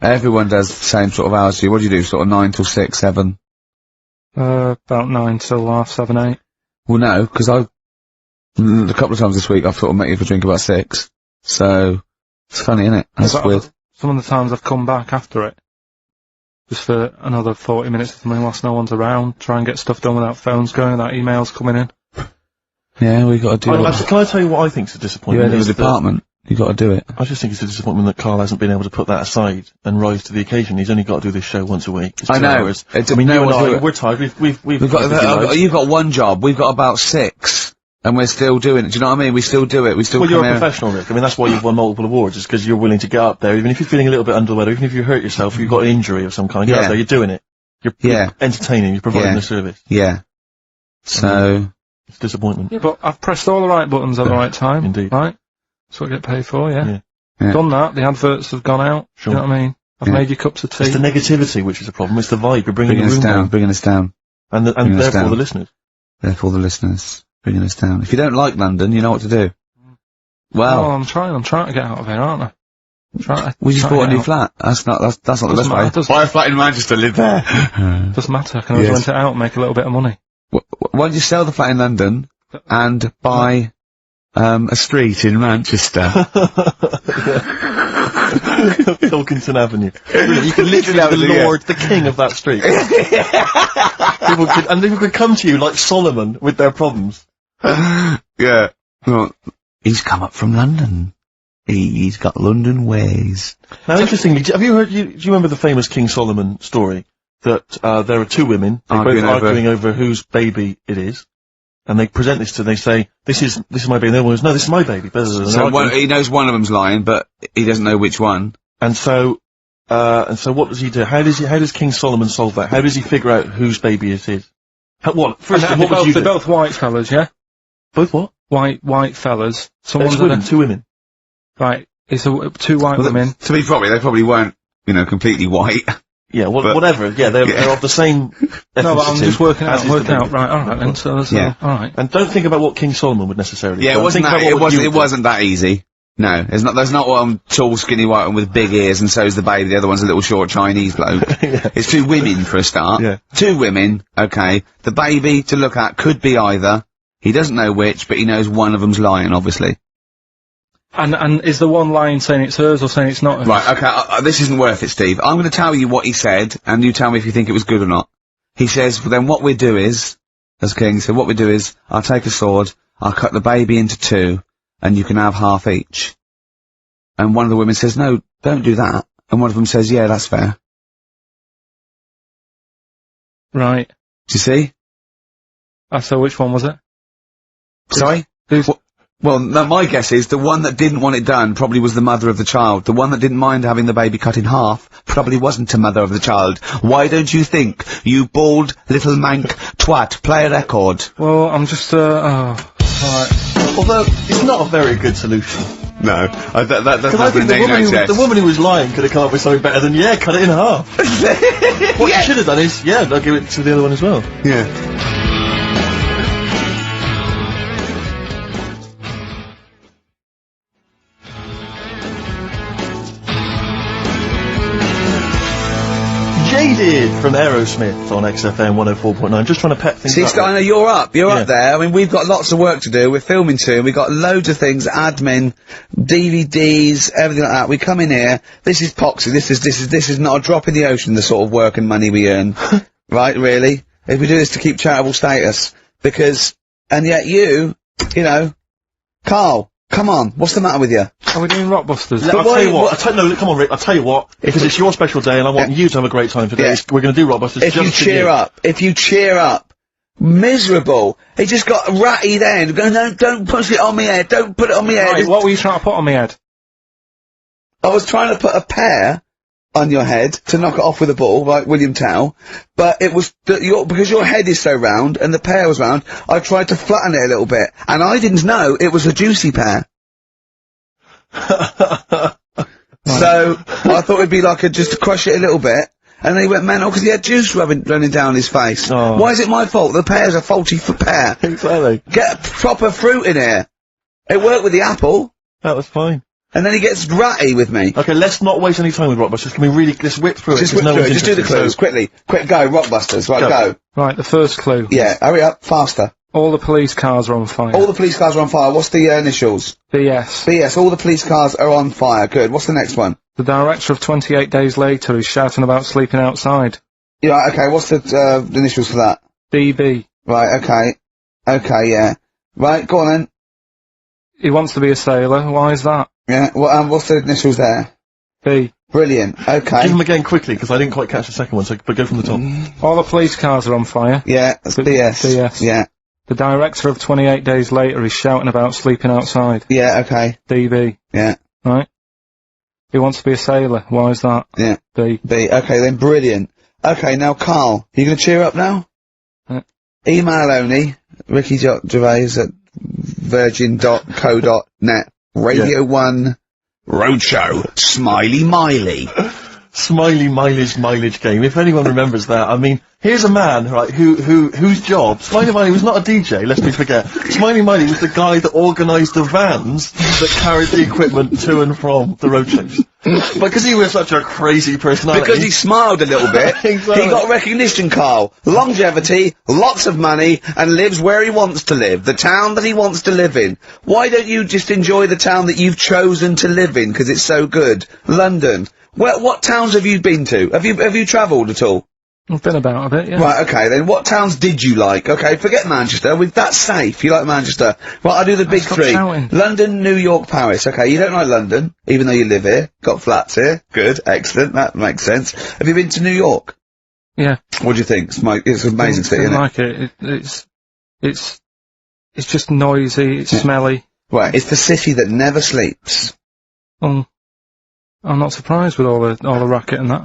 Everyone does the same sort of hours as you. What do you do, sort of 9 till 6, 7? About 9 till 7:30, 8. Well, no, because a couple of times this week I've sort of met you for a drink about 6. So, it's funny, isn't it? That's weird. Some of the times I've come back after it, just for another 40 minutes or something whilst no one's around, try and get stuff done without phones going, without emails coming in. Yeah, we got to do it. Can I tell you what I think's a disappointment? You're in the department. You got to do it. I just think it's a disappointment that Carl hasn't been able to put that aside and rise to the occasion. He's only got to do this show once a week. It's 2 hours. I mean, you and I, we're tired. We've got. You've got one job. We've got about 6, and we're still doing it. Do you know what I mean? We still do it. We still. Well, you're a professional, Rick. I mean, that's why you've won multiple awards. Is because you're willing to get up there, even if you're feeling a little bit under the weather, even if you hurt yourself, you've got an injury of some kind. Get up there. You're doing it. You're entertaining. You're providing a service. Yeah. So. It's disappointment. Yeah, but I've pressed all the right buttons at the right time. Indeed. Right? That's what I get paid for, yeah. Done that, the adverts have gone out. Sure. You know what I mean? I've made you cups of tea. It's the negativity which is the problem. It's the vibe. You're bringing us down. Bringing us down. And therefore the listeners. Therefore the listeners. Bringing us down. If you don't like London, you know what to do. Well. I'm trying to get out of here, aren't I? We just bought a new flat. That's not the best way. Buy a flat in Manchester, live there. Doesn't matter, I can always rent it out and make a little bit of money. Why don't you sell the flat in London and buy a street in Manchester? Pilkington Avenue. You can literally be the lord, the king of that street. People could come to you like Solomon with their problems. Yeah. Well, he's come up from London. He's got London ways. Now, interestingly, have you heard? Do you remember the famous King Solomon story? That there are 2 women, both arguing over whose baby it is. and they present this to, they say, this is my baby, and the other one goes, no, this is my baby. So he knows one of them's lying, but he doesn't know which one. And so what does he do? How does King Solomon solve that? How does he figure out whose baby it is? First, what would you do? They're both white fellas, yeah? Both what? White fellas. Two women. Right. It's two white women. To be probably, they probably weren't, completely white. Yeah, whatever. Yeah, they're of the same ethnicity. No, but I'm just working out. Right, alright then, so that's alright. And don't think about what King Solomon would necessarily do. Yeah, it wasn't that easy. No, there's not one tall, skinny white one with big ears and so's the baby, the other one's a little short Chinese bloke. It's two women for a start. Yeah. Two women, okay. The baby to look at could be either. He doesn't know which, but he knows one of them's lying, obviously. And is the one lying saying it's hers or saying it's not hers? Right, okay, this isn't worth it, Steve. I'm gonna tell you what he said, and you tell me if you think it was good or not. He says, well, then what we do is, as King said, what we do is, I'll take a sword, I'll cut the baby into two, and you can have half each. And one of the women says, no, don't do that. And one of them says, yeah, that's fair. Right. Do you see? So which one was it? Sorry? Well, no, my guess is the one that didn't want it done probably was the mother of the child. The one that didn't mind having the baby cut in half probably wasn't a mother of the child. Why don't you think, you bald little mank twat? Play a record. Well, I'm just, alright. Although, it's not a very good solution. No, that doesn't happen in the woman who was lying could have come up with something better than, cut it in half. What you should have done is, I'll give it to the other one as well. Yeah. Jaded from Aerosmith on XFM 104.9. Just trying to pep things up. See, Steiner, you're up there. I mean, we've got lots of work to do. We're filming soon. We've got loads of things, admin, DVDs, everything like that. We come in here. This is Poxy. This is not a drop in the ocean, the sort of work and money we earn. Right, really? If we do this to keep charitable status. And yet Karl, come on, what's the matter with you? Are we doing Rockbusters? I'll tell you what, come on, Rick, I'll tell you what, because it's your special day and I want you to have a great time today, we're going to do Rockbusters. If you cheer up, miserable. He just got ratty then, going, no, don't push it on me head, don't put it on me head. Right, what were you trying to put on me head? I was trying to put a pear on your head to knock it off with a ball, like William Tell, but it was, because your head is so round and the pear was round, I tried to flatten it a little bit, and I didn't know it was a juicy pear. So, I thought it'd be like just to crush it a little bit, and then he went mental because he had juice running down his face. Oh. Why is it my fault? The pear's a faulty pear. Exactly. Get a proper fruit in here. It worked with the apple. That was fine. And then he gets ratty with me. Okay, let's not waste any time with Rockbusters. Can we really, let's whip through it? Just whip through it. Just do the clues, quickly. Quick, go, Rockbusters. Right, go. Right, the first clue. Yeah, hurry up, faster. All the police cars are on fire. All the police cars are on fire. What's the initials? BS. BS. All the police cars are on fire. Good. What's the next one? The director of 28 Days Later is shouting about sleeping outside. Yeah, okay, what's the initials for that? DB. Right, okay. Okay, yeah. Right, go on then. He wants to be a sailor. Why is that? Yeah, well, what's the initials there? B. Brilliant. Okay. Give them again quickly, because I didn't quite catch the second one, but go from the top. All the police cars are on fire. Yeah, that's BS. BS. Yeah. The director of 28 Days Later is shouting about sleeping outside. Yeah, okay. DB. Yeah. Right? He wants to be a sailor. Why is that? Yeah. B. B. Okay, then, brilliant. Okay, now, Karl, you gonna cheer up now? Email only, Ricky Gervais at virgin.co.net. Radio 1 Roadshow. Smiley Miley. Smiley mileage game. If anyone remembers that, I mean, here's a man, right, whose job, Smiley Miley was not a DJ, lest we forget. Smiley Miley was the guy that organised the vans that carried the equipment to and from the roadshows. Because he was such a crazy personality. Because he smiled a little bit. Exactly. He got recognition, Karl. Longevity, lots of money, and lives where he wants to live. The town that he wants to live in. Why don't you just enjoy the town that you've chosen to live in, because it's so good? London. What towns have you been to? Have you travelled at all? I've been about a bit, yeah. Right, okay, then what towns did you like? Okay, forget Manchester, that's safe, you like Manchester. Right, I'll do the big three. Shouting. London, New York, Paris. Okay, you don't like London, even though you live here, got flats here. Good, excellent, that makes sense. Have you been to New York? Yeah. What do you think? It's an amazing city, isn't it? I like it. It's it's just noisy, it's smelly. Right, it's the city that never sleeps. I'm not surprised with all the racket and that.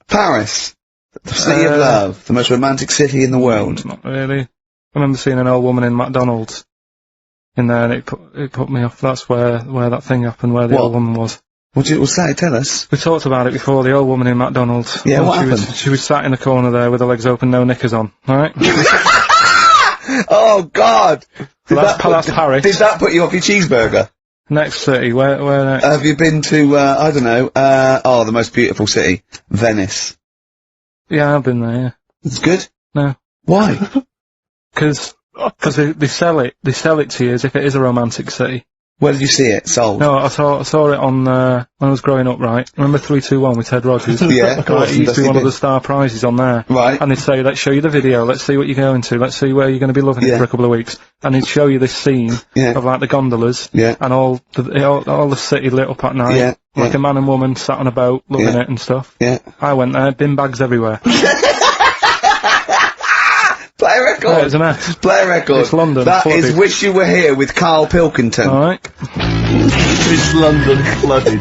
Paris. The city of love. The most romantic city in the world. Not really. I remember seeing an old woman in McDonald's in there, and it put me off. That's where that thing happened, where the old woman was. What's that? Tell us. We talked about it before, the old woman in McDonald's. Yeah, what happened? She was sat in the corner there with her legs open, no knickers on, alright? Oh, God! That's Paris. Did that put you off your cheeseburger? Next city, where next? Have you been to, I don't know, the most beautiful city? Venice. Yeah, I've been there, yeah. It's good? No. Why? Because they sell it to you as if it is a romantic city. Where did you see it sold? No, I saw it on, when I was growing up, right? Remember 321 with Ted Rogers? Yeah, of course. It used to be one of the star prizes on there. Right. And they'd say, let's show you the video, let's see what you're going to, let's see where you're going to be loving it for a couple of weeks. And they'd show you this scene of like the gondolas and all the city lit up at night. Like a man and woman sat on a boat loving it and stuff. Yeah. I went there, bin bags everywhere. Play a record. Yeah, it's a mess. Play a record. It's London. That is Wish You Were Here with Karl Pilkington. Alright. It's London flooded.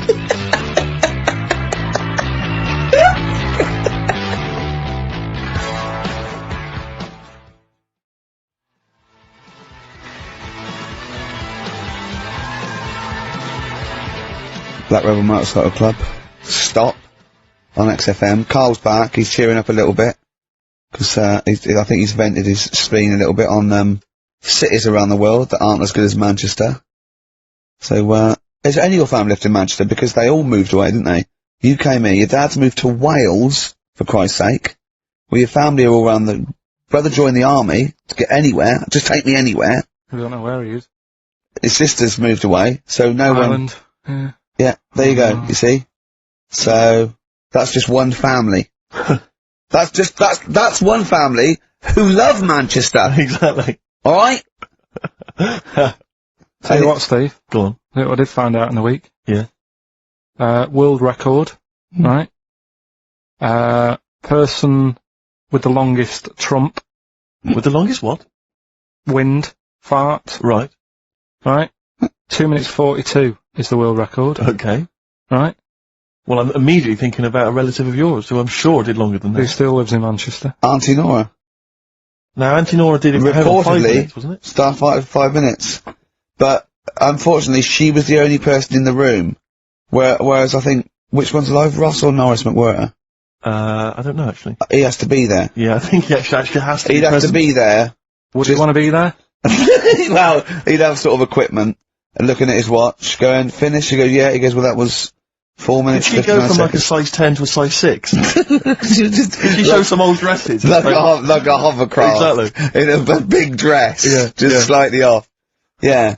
Black Rebel Motorcycle Club. Stop. On XFM. Carl's back. He's cheering up a little bit. Because, I think he's vented his spleen a little bit on, cities around the world that aren't as good as Manchester. So, is any of your family left in Manchester? Because they all moved away, didn't they? You came here, your dad's moved to Wales, for Christ's sake. Well, your family are all around the... Brother joined the army to get anywhere. Just take me anywhere. I don't know where he is. His sister's moved away, so no Ireland. one... Yeah, there you go, you see? So, that's just one family. That's one family who love Manchester. Exactly. Alright? Tell you what, Steve. Go on. Look what I did find out in the week. Yeah. World record, right? Person with the longest trump. With the longest what? Wind. Fart. Right. Right? 2 minutes 42 is the world record. Okay. Right? Well, I'm immediately thinking about a relative of yours who I'm sure did longer than that. Who still lives in Manchester. Auntie Nora. Now, Auntie Nora did it for 5 minutes, wasn't it? Starfighter for 5 minutes. But, unfortunately, she was the only person in the room. Whereas I think, which one's alive, Ross or Norris McWhirter? I don't know, actually. He has to be there. Yeah, I think he actually has to He'd have to be there. Would you want to be there? Well, he'd have sort of equipment, and looking at his watch, going, finish, he goes, yeah, he goes, well, that was 4 minutes, Did she go from like a size 10 to a size 6? Did she show some old dresses? Like a hovercraft. Exactly. In a big dress. Yeah. Just slightly off. Yeah.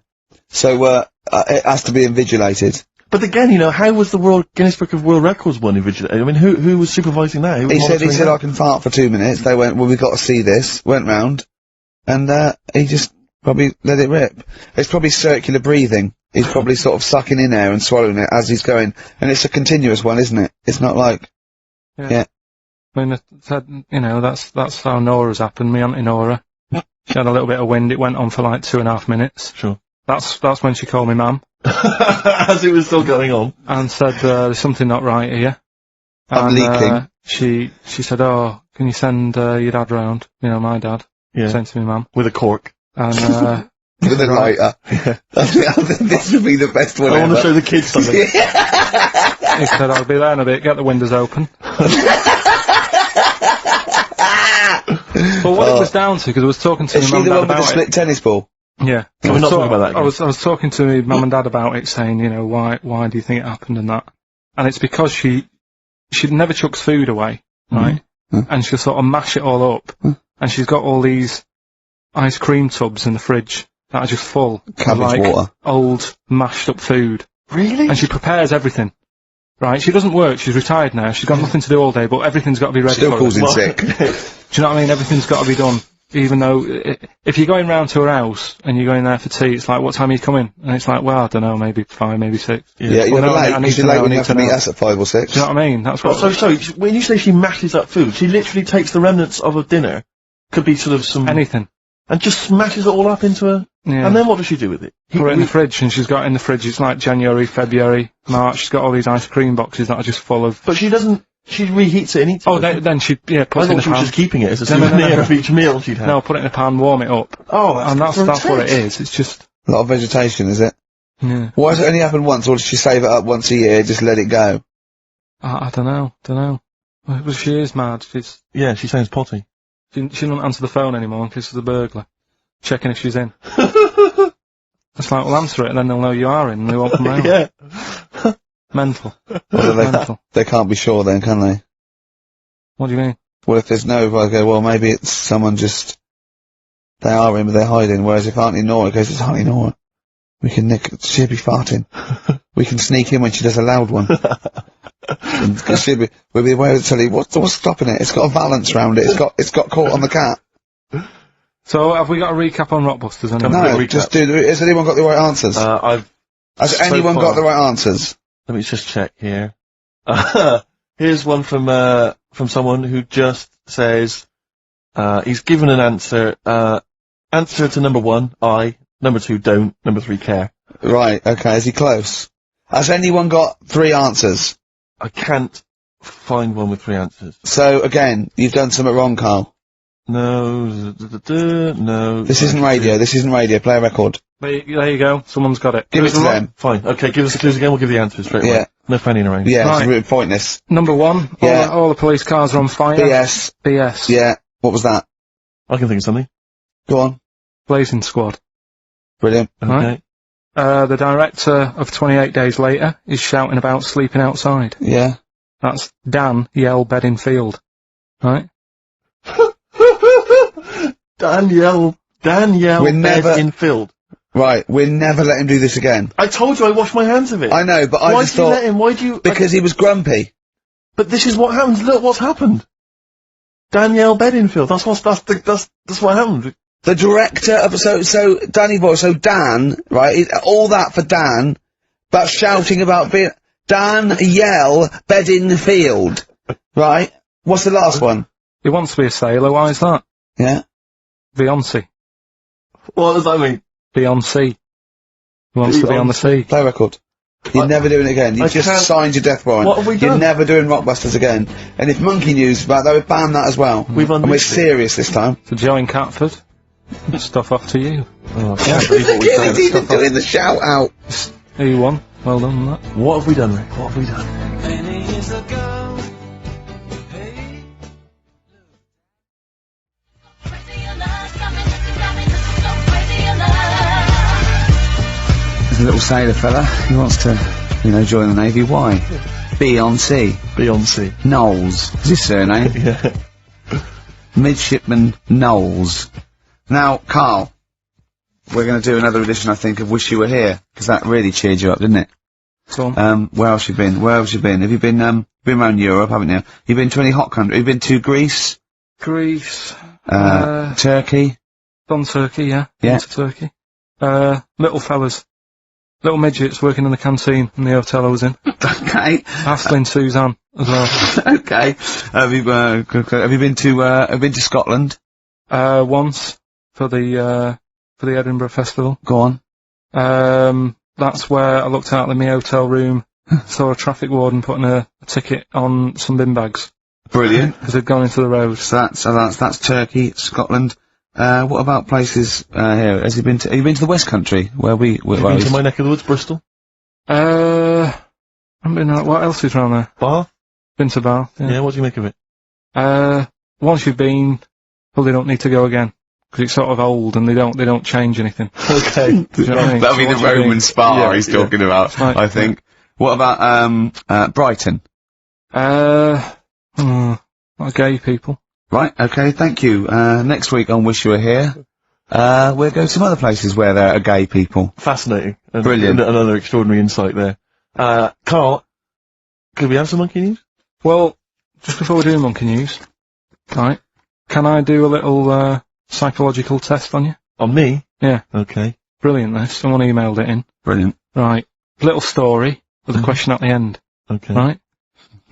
So, it has to be invigilated. But again, you know, how was the Guinness Book of World Records one invigilated? I mean, who was supervising that? He said, I can fart for 2 minutes. They went, well, we've got to see this. Went round. And, he just probably let it rip. It's probably circular breathing. He's probably sort of sucking in air and swallowing it as he's going. And it's a continuous one, isn't it? It's not like... Yeah. I mean, you know, that's how Nora's happened, me Auntie Nora. She had a little bit of wind, it went on for like 2.5 minutes. Sure. That's when she called me Mum. As it was still going on. And said, there's something not right here. I'm leaking. She said, oh, can you send, your dad round? You know, my dad. Yeah. Sent to me mum. With a cork. And, with a lighter. I think this would be the best one I want to show the kids something. He said, I'll be there in a bit, get the windows open. But what it was down to, because I was talking to my mum and dad about it. Is she the one with the split tennis ball? Yeah. We're not talking about that again. I was talking to my mum and dad about it, saying, you know, why do you think it happened and that? And it's because she never chucks food away, right? And she'll sort of mash it all up. And she's got all these ice cream tubs in the fridge that are just full of like water. Old mashed up food. Really? And she prepares everything. Right? She doesn't work, she's retired now, she's got nothing to do all day, but everything's got to be ready Still for calls in sick. Do you know what I mean? Everything's got to be done. Even though, if you're going round to her house, and you're going there for tea, it's like, what time are you coming? And it's like, well, I don't know, maybe 5, maybe 6. Yeah, you're late, because you're late when you have to meet us at 5 or 6. Do you know what I mean? That's what... So, when you say she mashes up food, she literally takes the remnants of a dinner, could be sort of some... Anything. and just smashes it all up into a... Yeah. And then what does she do with it? Put it in the fridge, and she's got it in the fridge. It's like January, February, March. She's got all these ice cream boxes that are just full of... But she doesn't... She reheats it and eats it. Oh, then she, puts it in I the pan. thought she was just keeping it as a souvenir of each meal she'd have. No, put it in a pan, warm it up. Oh, and that's what it is. It's just... A lot of vegetation, is it? Yeah. Why does it only happen once, or does she save it up once a year, just let it go? I don't know. Well, she is mad. Yeah, she sounds potty. She doesn't answer the phone anymore in case of the burglar. Checking if she's in. It's like, well, answer it, and then they'll know you are in, and they won't come round. Yeah. Mental. Well, they can't be sure then, can they? What do you mean? Well, if there's no, I go, well, maybe it's someone just... They are in, but they're hiding, whereas if Auntie Nora goes, it's Auntie Nora. We can she'll be farting. We can sneak in when she does a loud one. Because we'll be aware to tell you, what's stopping it? It's got a valance round it, it's got caught on the cat. So, have we got a recap on Rockbusters? No, just has anyone got the right answers? Has anyone got the right answers? Let me just check here. Here's one from someone who just says, he's given an answer, answer to number 1, I, number 2, don't, number 3, care. Right, okay, is he close? Has anyone got 3 answers? I can't find one with 3 answers. So, again, you've done something wrong, Carl. No, no. This isn't radio, play a record. There you go, someone's got it. Give it to them. Fine, okay, give us the clues again, we'll give the answers straight away. Yeah. No fanning around. Yeah, right. It's really pointless. Number 1, yeah. all the police cars are on fire. BS. Yeah, what was that? I can think of something. Go on. Blazing Squad. Brilliant. Okay. Right. The director of 28 Days Later is shouting about sleeping outside. Yeah. That's Dan Yell Bedingfield. Right? Danielle Bedingfield. Right, we'll never let him do this again. I told you I washed my hands of it. I know, but I just thought... Why did you let him? Why do you... Because he was grumpy. But this is what happens. Look what's happened. Danielle Bedingfield. That's what happened. The director of... So Danny Boy, so Dan, right, all that for Dan, but shouting about being... Dan Yell Bedingfield. Right? What's the last one? He wants to be a sailor, why is that? Yeah. Beyonce. What does that mean? Beyonce. He wants to be on the sea. Play a record. You're never doing it again. You've just signed your death warrant. What have we done? You're never doing Rockbusters again. And if Monkey News about that, we ban that as well. And we're serious this time. So Joe in Catford. Stuff off to you. Oh, I can't believe what we've done. He's even doing the shout out. Who won? Well done on that. What have we done, Rick? What have we done? There's a little sailor fella. He wants to, join the Navy. Why? Beyonce. Knowles. Is his surname? Yeah. Midshipman Knowles. Now, Carl, we're going to do another edition, I think, of Wish You Were Here, because that really cheered you up, didn't it? So, where else you been? Have you been around Europe, haven't you? You've been to any hot country? Have you been to Greece? Turkey? Done Turkey, yeah. Yeah. To Turkey. Little fellas. Little midgets working in the canteen in the hotel I was in. Okay. Hassling Suzanne as well. Okay. Have you been to Scotland? Once for the Edinburgh Festival. Go on. That's where I looked out in my hotel room, saw a traffic warden putting a ticket on some bin bags. Brilliant. Because they'd gone into the road. So that's Turkey, Scotland. What about places here? Have you been to the West Country where we? Have you been to my neck of the woods, Bristol? I haven't been. What else is around there? Bath. Been to Bath. Yeah. What do you make of it? Once you've been, well, they don't need to go again because it's sort of old and they don't change anything. Okay. You know what I mean? That'll be the Roman spa he's talking about. Right. I think. What about Brighton? Not gay people. Right, okay, thank you. Next week on Wish You Were Here, we'll go to some other places where there are gay people. Fascinating. Brilliant. Another extraordinary insight there. Carl, could we have some monkey news? Well, just before we do monkey news, right, can I do a little, psychological test on you? On me? Yeah. Okay. Brilliant, this. Someone emailed it in. Brilliant. Right. Little story with a question at the end. Okay. Right?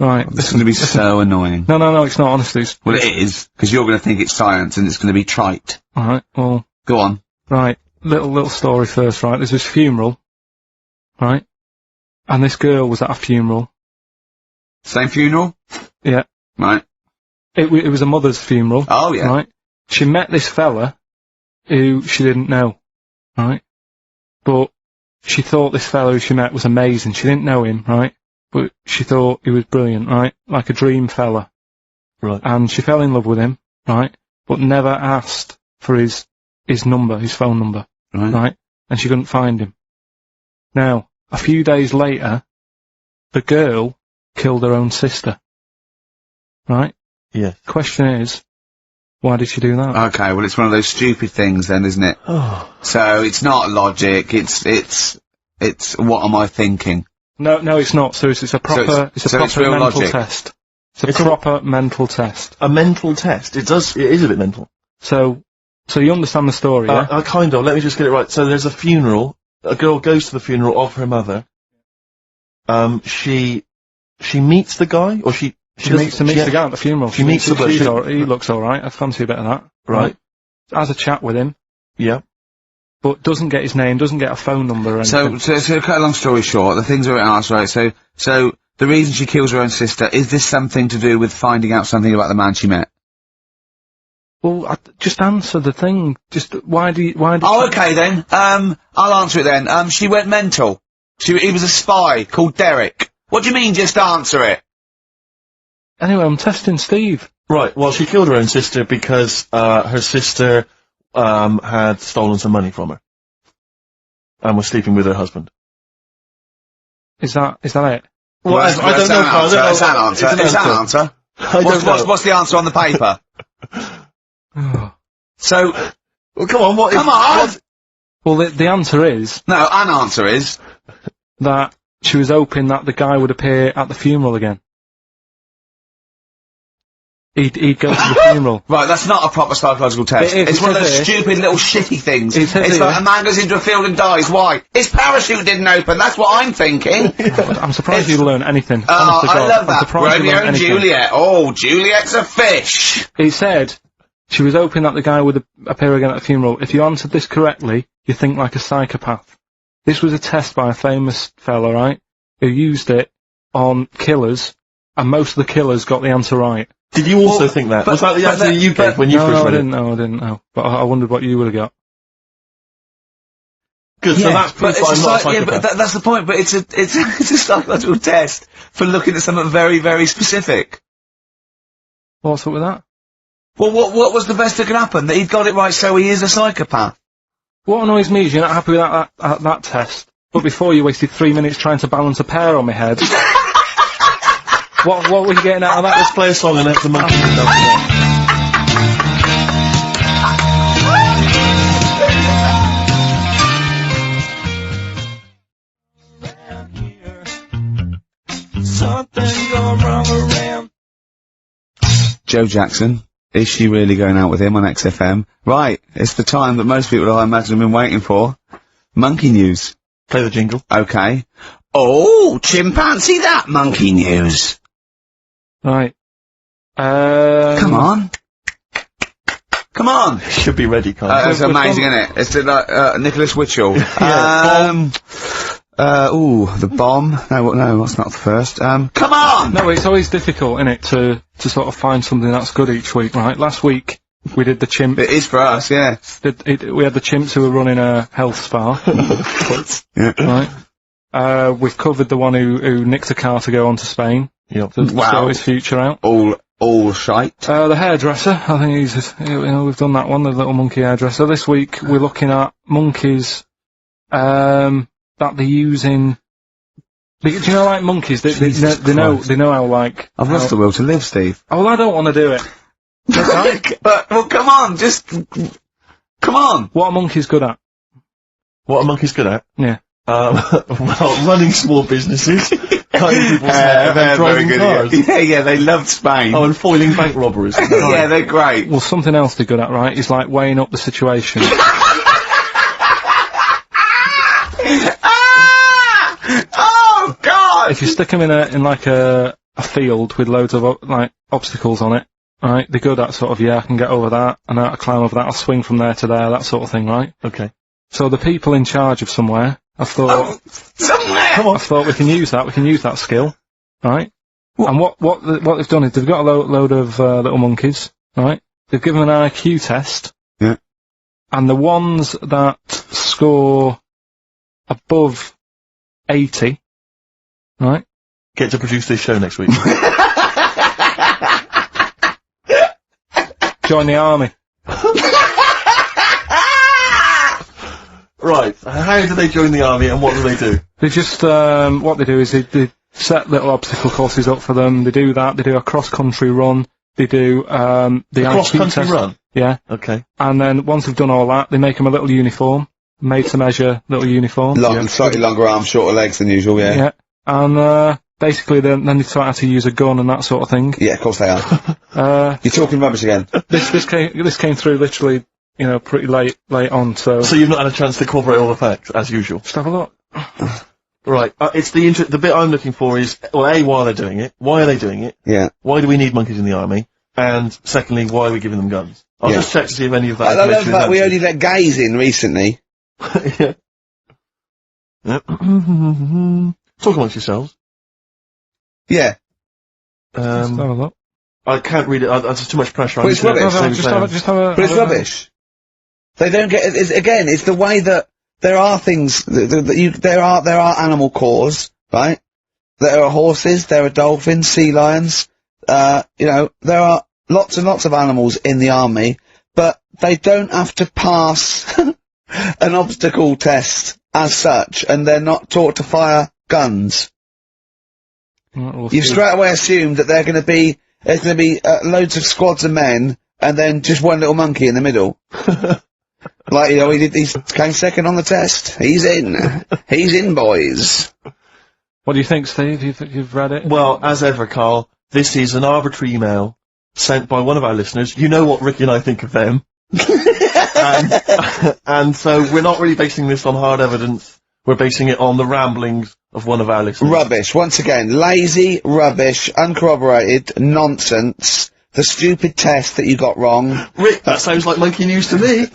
Right. This is going to be so annoying. No, it's not, honestly. Well, it is, because you're going to think it's science and it's going to be trite. Alright, well... Go on. Right, little story first, right? There's this funeral, right? And this girl was at a funeral. Same funeral? Yeah. Right. It was a mother's funeral. Oh, yeah. Right? She met this fella who she didn't know, right? But she thought this fella who she met was amazing. She didn't know him, right? But she thought he was brilliant, right? Like a dream fella. Right. And she fell in love with him, right? But never asked for his number, his phone number, right? And she couldn't find him. Now, a few days later, the girl killed her own sister. Right? Yeah. Question is, why did she do that? Okay, well, it's one of those stupid things then, isn't it? Oh. So, it's not logic, it's what am I thinking? No, it's not. So it's a proper, it's a proper real mental logic. test. It's a proper mental test. A mental test. It is a bit mental. So you understand the story, yeah? Kind of. Let me just get it right. So there's a funeral. A girl goes to the funeral of her mother. She meets the guy, or she meets the guy at the funeral. She meets the bloke. He looks alright. I fancy a bit of that. Right. Has a chat with him. Yeah. But doesn't get his name, doesn't get a phone number or anything. So to cut a long story short, the things are asked, right? So the reason she kills her own sister, is this something to do with finding out something about the man she met? Well, just answer the thing. Just, why do you... Oh, okay then. I'll answer it then. She went mental. He was a spy called Derek. What do you mean, just answer it? Anyway, I'm testing Steve. Right, well, she killed her own sister because, her sister, had stolen some money from her. And was sleeping with her husband. Is that it? Well, I don't know. It's an answer. It's an answer. What's the answer on the paper? So, well, come on, come on! Well, the answer is... No, an answer is... that she was hoping that the guy would appear at the funeral again. He'd go to the funeral. Right, that's not a proper psychological test. It's one of those stupid little shitty things. It's like a man goes into a field and dies. Why? His parachute didn't open, that's what I'm thinking. I'm surprised you learn anything. Oh, I love that. Romeo and Juliet. Oh, Juliet's a fish. He said she was hoping that the guy would appear again at the funeral. If you answered this correctly, you think like a psychopath. This was a test by a famous fella, right, who used it on killers, and most of the killers got the answer right. Did you also think that? Was that the answer that you gave when you first read it? No, I didn't know. But I wondered what you would have got. Good, so that's proof I'm not a psychopath. Yeah, but that's the point, but it's a psychological test for looking at something very, very specific. What's up with that? Well, what was the best that could happen? That he'd got it right, so he is a psychopath. What annoys me is you're not happy with that test, but before you wasted 3 minutes trying to balance a pear on my head. What were you getting out of that? Let's play a song and let the monkey Something going wrong around. Joe Jackson. Is she really going out with him on XFM? Right, it's the time that most people, I imagine, have been waiting for. Monkey news. Play the jingle. Okay. Oh, chimpanzee that monkey news. Right. Come on. Come on. Should be ready, Carl. It's amazing, isn't it? It's like, Nicholas Witchell. The bomb. No, that's not the first. Come on! No, it's always difficult, isn't it, to sort of find something that's good each week, right? Last week, we did the chimp. It is for us, yeah. We had the chimps who were running a health spa. Yeah. Right. We've covered the one who nicked a car to go on to Spain. Yep. To sell his future out. All shite. The hairdresser, I think we've done that one, the little monkey hairdresser. This week, we're looking at monkeys, that they use in... Do you know, like, monkeys, they know how, like... I've lost the will to live, Steve. Oh, well, I don't want to do it. But, well, come on, come on! What are monkeys good at? What are monkeys good at? Yeah. Well, running small businesses, cutting people's hair, and driving cars. Yeah, they loved Spain. Oh, and foiling bank robberies. Yeah, they're great. Well, something else they're good at, right, is, like, weighing up the situation. Oh God! If you stick them in like a field with loads of obstacles on it, right? They're good at sort of, I can get over that, and I climb over that, I'll swing from there to there, that sort of thing, right? Okay. So the people in charge of somewhere, I thought, I thought we can use that skill, right? And what they've done is they've got a load of little monkeys, right? They've given them an IQ test. Yeah. And the ones that score above 80, right? Get to produce this show next week. Join the army. Right. How do they join the army and what do they do? They just, what they do is they set little obstacle courses up for them. They do that. They do a cross-country run. They do, the cross-country run? Yeah. Okay. And then once they've done all that, they make them a little uniform. Made to measure little uniform. Slightly longer arms, shorter legs than usual, yeah. Yeah. And, basically then they taught how to use a gun and that sort of thing. Yeah, of course they are. You're talking rubbish again. This came through literally, pretty late on, so. So you've not had a chance to corroborate all the facts, as usual? Just have a look. Right, it's the bit I'm looking for is, well, A, why are they doing it? Why are they doing it? Yeah. Why do we need monkeys in the army? And secondly, why are we giving them guns? I'll just check to see if any of that I love that we only let gays in recently. Yeah. Yep. Talk amongst yourselves. Yeah. Just have a look. I can't read it, there's too much pressure on But it's rubbish. But it's rubbish. They don't get, it's the way that there are things, there are animal cores, right? There are horses, there are dolphins, sea lions, there are lots and lots of animals in the army, but they don't have to pass an obstacle test as such, and they're not taught to fire guns. You've straight away assumed that there's going to be loads of squads of men, and then just one little monkey in the middle. He came second on the test. He's in, boys. What do you think, Steve? You've read it? Well, as ever, Carl, this is an arbitrary email sent by one of our listeners. You know what Ricky and I think of them. and so we're not really basing this on hard evidence. We're basing it on the ramblings of one of our listeners. Rubbish. Once again, lazy, rubbish, uncorroborated, nonsense. The stupid test that you got wrong. Rick, that sounds like monkey news to me.